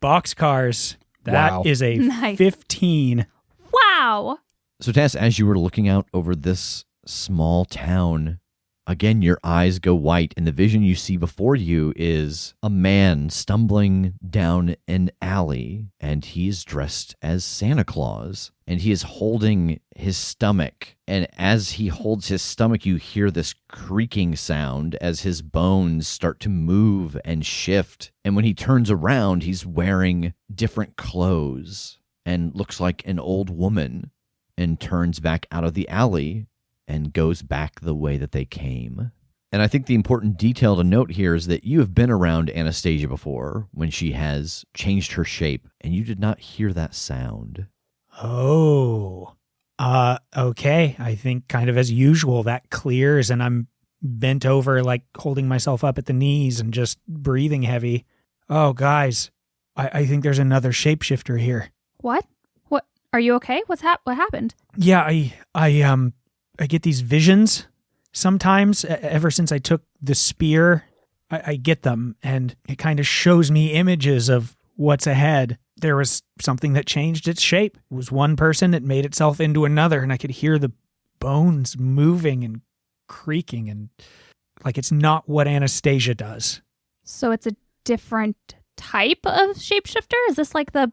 Boxcars. That is Wow. a Nice. 15. Wow. So, Tass, as you were looking out over this small town, again, your eyes go white, and the vision you see before you is a man stumbling down an alley, and he's dressed as Santa Claus, and he is holding his stomach. And as he holds his stomach, you hear this creaking sound as his bones start to move and shift. And when he turns around, he's wearing different clothes and looks like an old woman, and turns back out of the alley and goes back the way that they came. And I think the important detail to note here is that you have been around Anastasia before when she has changed her shape, and you did not hear that sound. Oh. Okay. I think kind of as usual, that clears and I'm bent over, like holding myself up at the knees and just breathing heavy. Oh, guys, I think there's another shapeshifter here. What? What? Are you okay? What happened? Yeah, I get these visions sometimes. Ever since I took the spear, I get them, and it kind of shows me images of what's ahead. There was something that changed its shape. It was one person, it made itself into another, and I could hear the bones moving and creaking, and like it's not what Anastasia does. So it's a different type of shapeshifter? Is this like the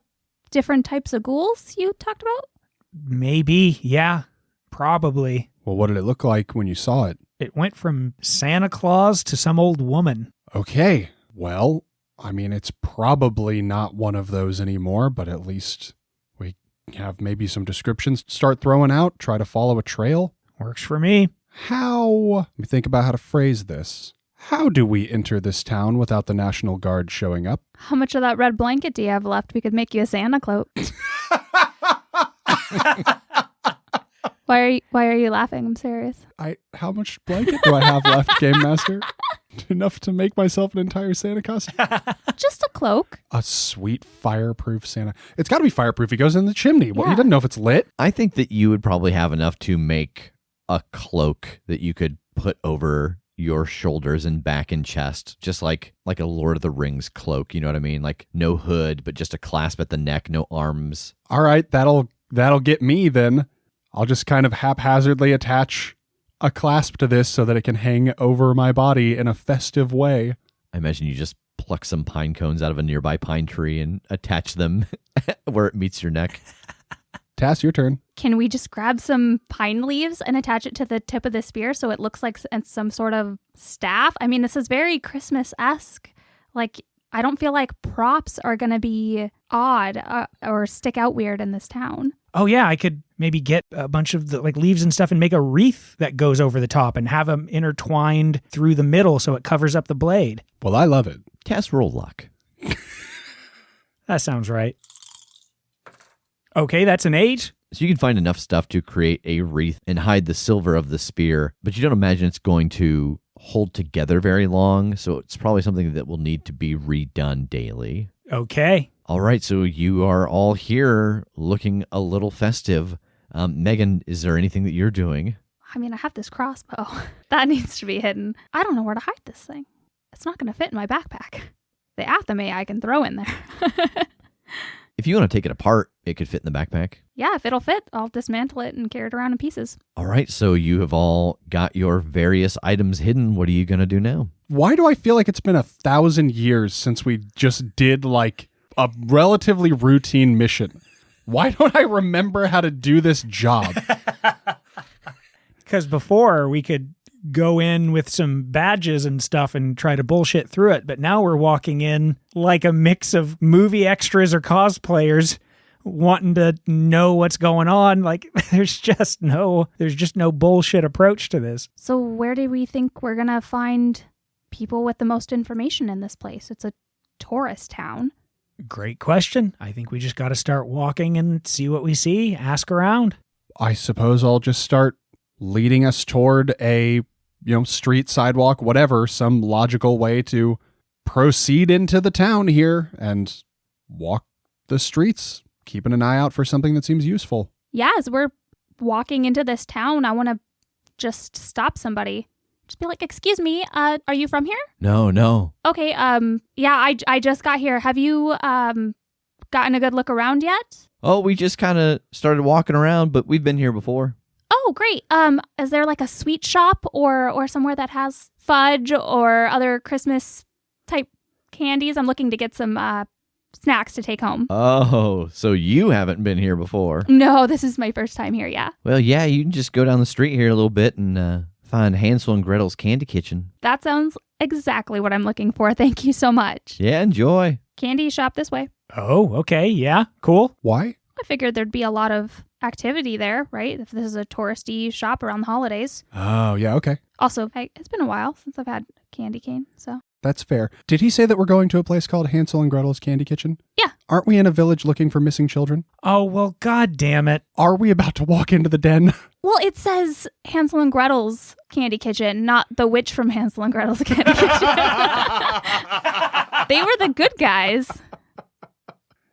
different types of ghouls you talked about? Maybe, yeah, probably. Well, what did it look like when you saw it? It went from Santa Claus to some old woman. Okay. Well, I mean, it's probably not one of those anymore, but at least we have maybe some descriptions to start throwing out, try to follow a trail. Works for me. How, let me think about how to phrase this. How do we enter this town without the National Guard showing up? How much of that red blanket do you have left? We could make you a Santa cloak. Why are you laughing? I'm serious. How much blanket do I have left, Game Master? Enough to make myself an entire Santa costume? Just a cloak. A sweet fireproof Santa. It's got to be fireproof. He goes in the chimney. Well, Yeah. he doesn't know if it's lit. I think that you would probably have enough to make a cloak that you could put over your shoulders and back and chest, just like a Lord of the Rings cloak. You know what I mean? Like no hood, but just a clasp at the neck, no arms. All right, that'll get me then. I'll just kind of haphazardly attach a clasp to this so that it can hang over my body in a festive way. I imagine you just pluck some pine cones out of a nearby pine tree and attach them where it meets your neck. Tass, your turn. Can we just grab some pine leaves and attach it to the tip of the spear so it looks like some sort of staff? I mean, this is very Christmas-esque. Like, I don't feel like props are going to be odd or stick out weird in this town. Oh yeah, I could maybe get a bunch of the leaves and stuff and make a wreath that goes over the top and have them intertwined through the middle so it covers up the blade. Well, I love it. Cast roll luck. That sounds right. Okay, that's an 8. So you can find enough stuff to create a wreath and hide the silver of the spear, but you don't imagine it's going to hold together very long, so it's probably something that will need to be redone daily. Okay. All right, so you are all here looking a little festive. Megan, is there anything that you're doing? I mean, I have this crossbow. That needs to be hidden. I don't know where to hide this thing. It's not going to fit in my backpack. The athame I can throw in there. If you want to take it apart, it could fit in the backpack. Yeah, if it'll fit, I'll dismantle it and carry it around in pieces. All right, so you have all got your various items hidden. What are you going to do now? Why do I feel like it's been 1,000 years since we just did like a relatively routine mission? Why don't I remember how to do this job? Because before we could go in with some badges and stuff and try to bullshit through it, but now we're walking in like a mix of movie extras or cosplayers wanting to know what's going on. Like there's just no bullshit approach to this. So where do we think we're going to find people with the most information in this place? It's a tourist town. Great question. I think we just got to start walking and see what we see, ask around. I suppose I'll just start leading us toward a, street, sidewalk, whatever, some logical way to proceed into the town here and walk the streets, keeping an eye out for something that seems useful. Yeah, as we're walking into this town, I want to just stop somebody. Just be like, excuse me, are you from here? No. Okay, yeah, I just got here. Have you, gotten a good look around yet? Oh, we just kind of started walking around, but we've been here before. Oh, great. Is there like a sweet shop or somewhere that has fudge or other Christmas type candies? I'm looking to get some, snacks to take home. Oh, so you haven't been here before. No, this is my first time here, yeah. Well, yeah, you can just go down the street here a little bit and find Hansel and Gretel's Candy Kitchen. That sounds exactly what I'm looking for. Thank you so much. Yeah, enjoy. Candy shop this way. Oh, okay. Yeah, cool. Why? I figured there'd be a lot of activity there, right? If this is a touristy shop around the holidays. Oh, yeah, okay. Also, it's been a while since I've had a candy cane, so. That's fair. Did he say that we're going to a place called Hansel and Gretel's Candy Kitchen? Yeah. Aren't we in a village looking for missing children? Oh, well, God damn it. Are we about to walk into the den? Well, it says Hansel and Gretel's Candy Kitchen, not the witch from Hansel and Gretel's Candy Kitchen. They were the good guys.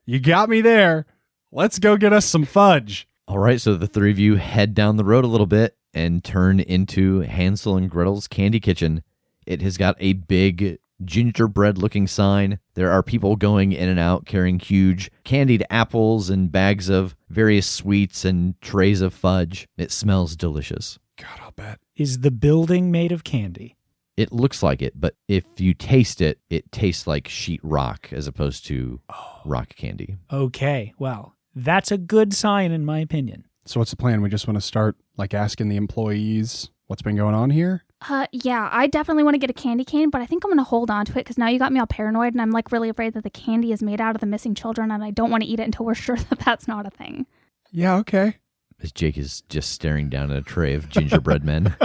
You got me there. Let's go get us some fudge. All right, so the three of you head down the road a little bit and turn into Hansel and Gretel's Candy Kitchen. It has got a big gingerbread-looking sign. There are people going in and out carrying huge candied apples and bags of various sweets and trays of fudge. It smells delicious. God, I'll bet. Is the building made of candy? It looks like it, but if you taste it, it tastes like sheet rock as opposed to rock candy. Okay, well, that's a good sign in my opinion. So what's the plan? We just want to start asking the employees what's been going on here? Yeah, I definitely want to get a candy cane, but I think I'm going to hold on to it because now you got me all paranoid and I'm really afraid that the candy is made out of the missing children and I don't want to eat it until we're sure that that's not a thing. Yeah, okay. As Jake is just staring down at a tray of gingerbread men.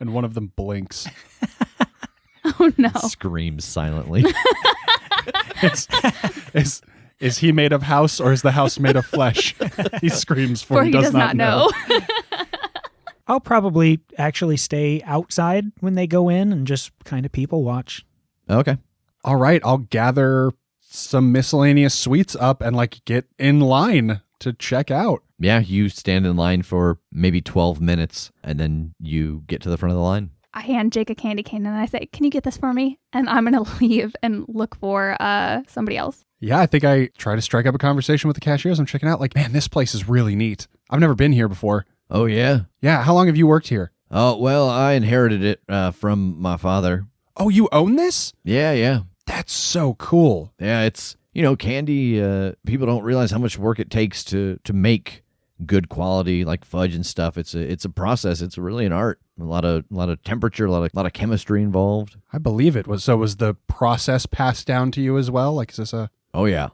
And one of them blinks. Oh no. Screams silently. Is he made of house or is the house made of flesh? He screams For he does not know. I'll probably actually stay outside when they go in and just kind of people watch. Okay. All right, I'll gather some miscellaneous sweets up and like get in line to check out. Yeah, you stand in line for maybe 12 minutes, and then you get to the front of the line. I hand Jake a candy cane and I say, "Can you get this for me?" And I'm going to leave and look for somebody else. Yeah, I think I try to strike up a conversation with the cashiers. I'm checking out like, man, this place is really neat. I've never been here before. Oh, yeah? Yeah, how long have you worked here? Oh, well, I inherited it from my father. Oh, you own this? Yeah. That's so cool. Yeah, it's, candy, people don't realize how much work it takes to make good quality, like fudge and stuff. It's a process. It's really an art. A lot of temperature, a lot of chemistry involved. I believe it was. So was the process passed down to you as well? Like, is this a... Oh, yeah.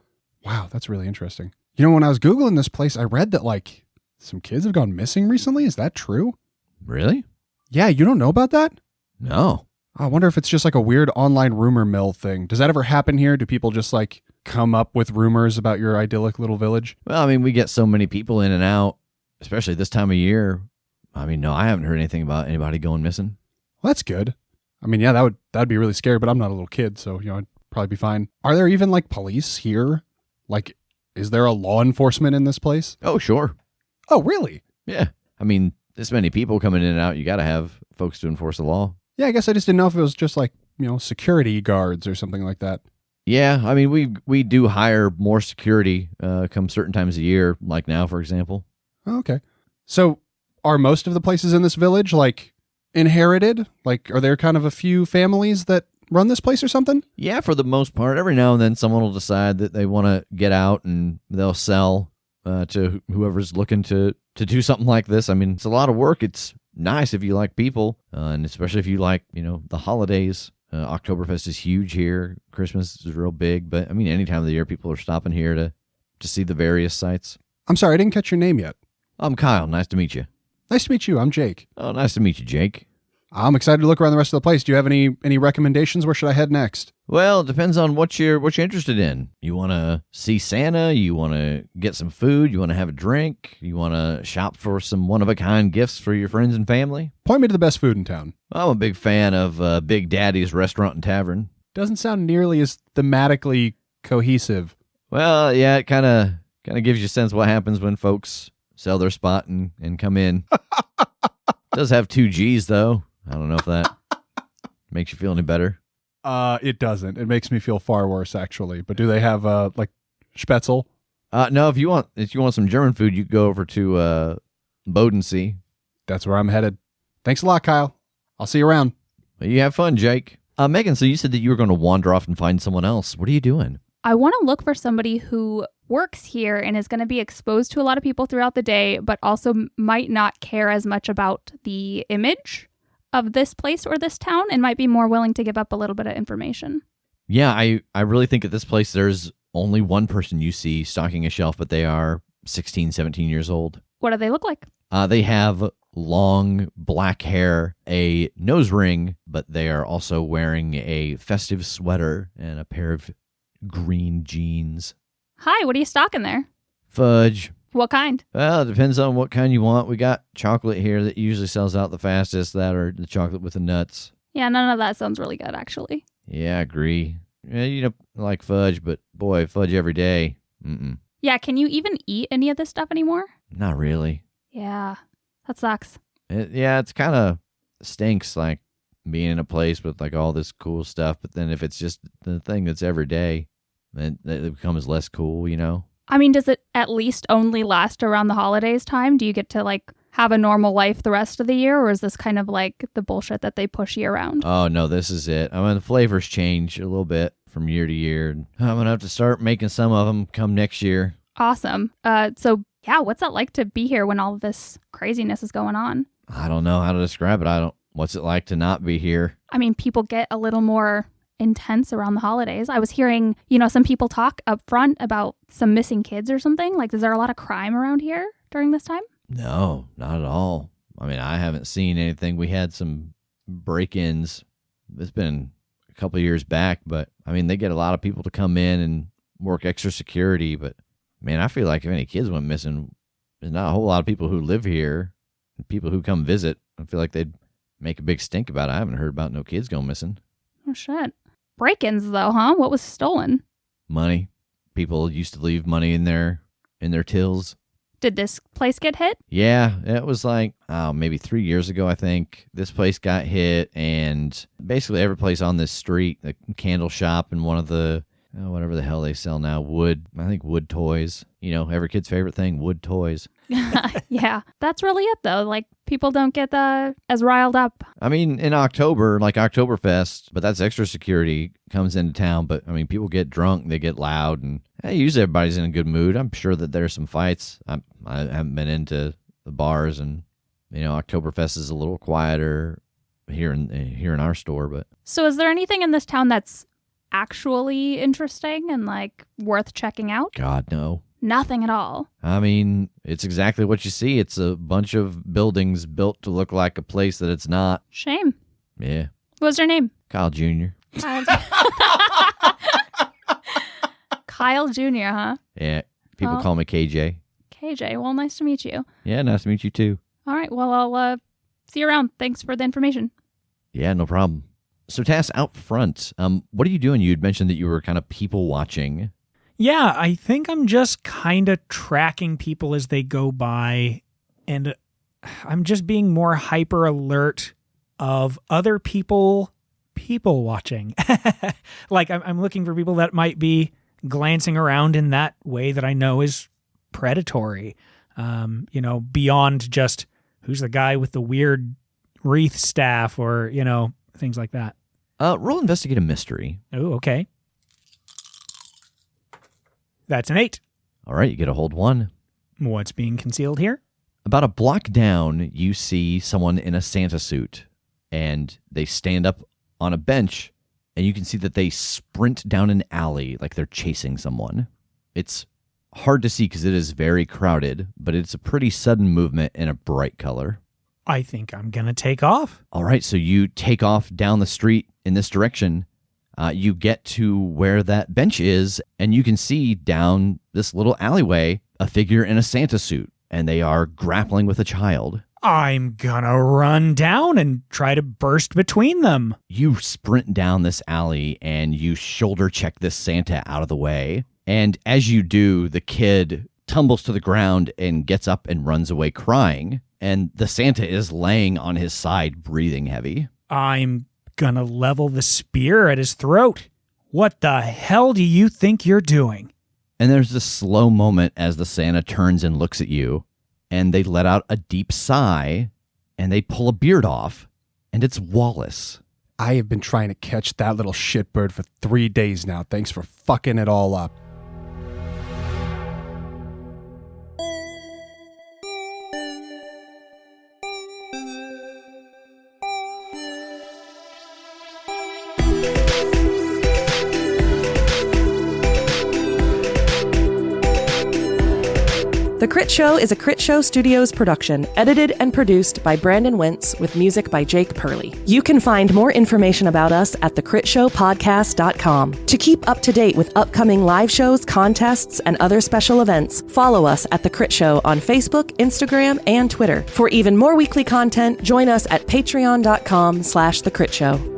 Wow, that's really interesting. When I was Googling this place, I read that like some kids have gone missing recently. Is that true? Really? Yeah, you don't know about that? No. I wonder if it's just like a weird online rumor mill thing. Does that ever happen here? Do people just like come up with rumors about your idyllic little village? Well, I mean, we get so many people in and out, especially this time of year. I mean, no, I haven't heard anything about anybody going missing. Well, that's good. I mean, yeah, that'd be really scary, but I'm not a little kid, so I'd probably be fine. Are there even like police here? Like, is there a law enforcement in this place? Oh, sure. Oh, really? Yeah. I mean, this many people coming in and out, you got to have folks to enforce the law. Yeah, I guess I just didn't know if it was just like, security guards or something like that. Yeah, I mean, we do hire more security come certain times of year, like now, for example. Oh, okay. So are most of the places in this village like inherited? Like, are there kind of a few families that run this place or something? Yeah, for the most part. Every now and then someone will decide that they want to get out and they'll sell to whoever's looking to do something like this. I mean, it's a lot of work. It's nice if you like people, and especially if you like, the holidays. Oktoberfest is huge here. Christmas is real big. But, I mean, any time of the year, people are stopping here to see the various sites. I'm sorry, I didn't catch your name yet. I'm Kyle. Nice to meet you. Nice to meet you. I'm Jake. Oh, nice to meet you, Jake. I'm excited to look around the rest of the place. Do you have any recommendations? Where should I head next? Well, it depends on what you're interested in. You want to see Santa? You want to get some food? You want to have a drink? You want to shop for some one-of-a-kind gifts for your friends and family? Point me to the best food in town. I'm a big fan of Big Daddy's Restaurant and Tavern. Doesn't sound nearly as thematically cohesive. Well, yeah, it kind of gives you a sense what happens when folks sell their spot and come in. It does have 2 G's, though. I don't know if that makes you feel any better. It doesn't. It makes me feel far worse, actually. But do they have like Spätzle? No. If you want some German food, you can go over to Bodensee. That's where I'm headed. Thanks a lot, Kyle. I'll see you around. Well, you have fun, Jake. Megan, so you said that you were going to wander off and find someone else. What are you doing? I want to look for somebody who works here and is going to be exposed to a lot of people throughout the day, but also might not care as much about the image of this place or this town and might be more willing to give up a little bit of information. Yeah, I really think at this place there's only one person you see stocking a shelf, but they are 16, 17 years old. What do they look like? They have long black hair, a nose ring, but they are also wearing a festive sweater and a pair of green jeans. Hi, what are you stocking there? Fudge. What kind? Well, it depends on what kind you want. We got chocolate here that usually sells out the fastest, that or the chocolate with the nuts. Yeah, none of that sounds really good, actually. Yeah, I agree. Yeah, you don't like fudge, but boy, fudge every day. Mm-mm. Yeah, can you even eat any of this stuff anymore? Not really. Yeah, that sucks. It's kind of stinks, like being in a place with like all this cool stuff, but then if it's just the thing that's every day, then it becomes less cool, I mean, does it at least only last around the holidays time? Do you get to like have a normal life the rest of the year, or is this kind of like the bullshit that they push year round? Oh, no, this is it. I mean, the flavors change a little bit from year to year. I'm going to have to start making some of them come next year. Awesome. So, yeah, what's that like to be here when all of this craziness is going on? I don't know how to describe it. What's it like to not be here? I mean, people get a little more intense around the holidays. I was hearing, some people talk up front about some missing kids or something. Like, is there a lot of crime around here during this time? No, not at all. I mean, I haven't seen anything. We had some break-ins. It's been a couple of years back, but I mean, they get a lot of people to come in and work extra security, but man, I feel like if any kids went missing, there's not a whole lot of people who live here, people who come visit. I feel like they'd make a big stink about it. I haven't heard about no kids going missing. Oh, shit. Break-ins, though, huh? What was stolen? Money. People used to leave money in their tills. Did this place get hit? Yeah, it was like, maybe 3 years ago, I think. This place got hit, and basically every place on this street, the candle shop and one of the, whatever the hell they sell now, wood toys. You know, every kid's favorite thing, wood toys. Yeah, that's really it, though. Like, people don't get as riled up. I mean, in October, like Oktoberfest, but that's extra security comes into town. But, I mean, people get drunk, they get loud, and usually everybody's in a good mood. I'm sure that there's some fights. I haven't been into the bars, and, Oktoberfest is a little quieter here in our store. But So is there anything in this town that's actually interesting and, like, worth checking out? God, no. Nothing at all. I mean, it's exactly what you see. It's a bunch of buildings built to look like a place that it's not. Shame. Yeah. What was your name? Kyle Jr. Kyle Jr., huh? Yeah. People Well- call me KJ. KJ, well, nice to meet you. Yeah, nice to meet you too. All right, well, I'll see you around. Thanks for the information. Yeah, no problem. So, Tass, out front, what are you doing? You'd mentioned that you were kind of people watching. Yeah, I think I'm just kind of tracking people as they go by, and I'm just being more hyper alert of other people watching. Like, I'm looking for people that might be glancing around in that way that I know is predatory. Beyond just who's the guy with the weird wreath staff or, things like that. Roll investigate a mystery. Oh, okay. That's an 8. All right, you get a hold 1. What's being concealed here? About a block down, you see someone in a Santa suit, and they stand up on a bench, and you can see that they sprint down an alley like they're chasing someone. It's hard to see because it is very crowded, but it's a pretty sudden movement in a bright color. I think I'm going to take off. All right, so you take off down the street in this direction. You get to where that bench is, and you can see down this little alleyway a figure in a Santa suit, and they are grappling with a child. I'm going to run down and try to burst between them. You sprint down this alley, and you shoulder check this Santa out of the way. And as you do, the kid tumbles to the ground and gets up and runs away crying, and the Santa is laying on his side, breathing heavy. I'm gonna level the spear at his throat. What the hell do you think you're doing? And there's this slow moment as the Santa turns and looks at you, and they let out a deep sigh, and they pull a beard off, and it's Wallace. I have been trying to catch that little shitbird for 3 days now. Thanks for fucking it all up. The Critshow is a Critshow Studios production, edited and produced by Brandon Wentz with music by Jake Purley. You can find more information about us at thecritshowpodcast.com. To keep up to date with upcoming live shows, contests, and other special events, follow us at The Crit Show on Facebook, Instagram, and Twitter. For even more weekly content, join us at patreon.com/thecritShow.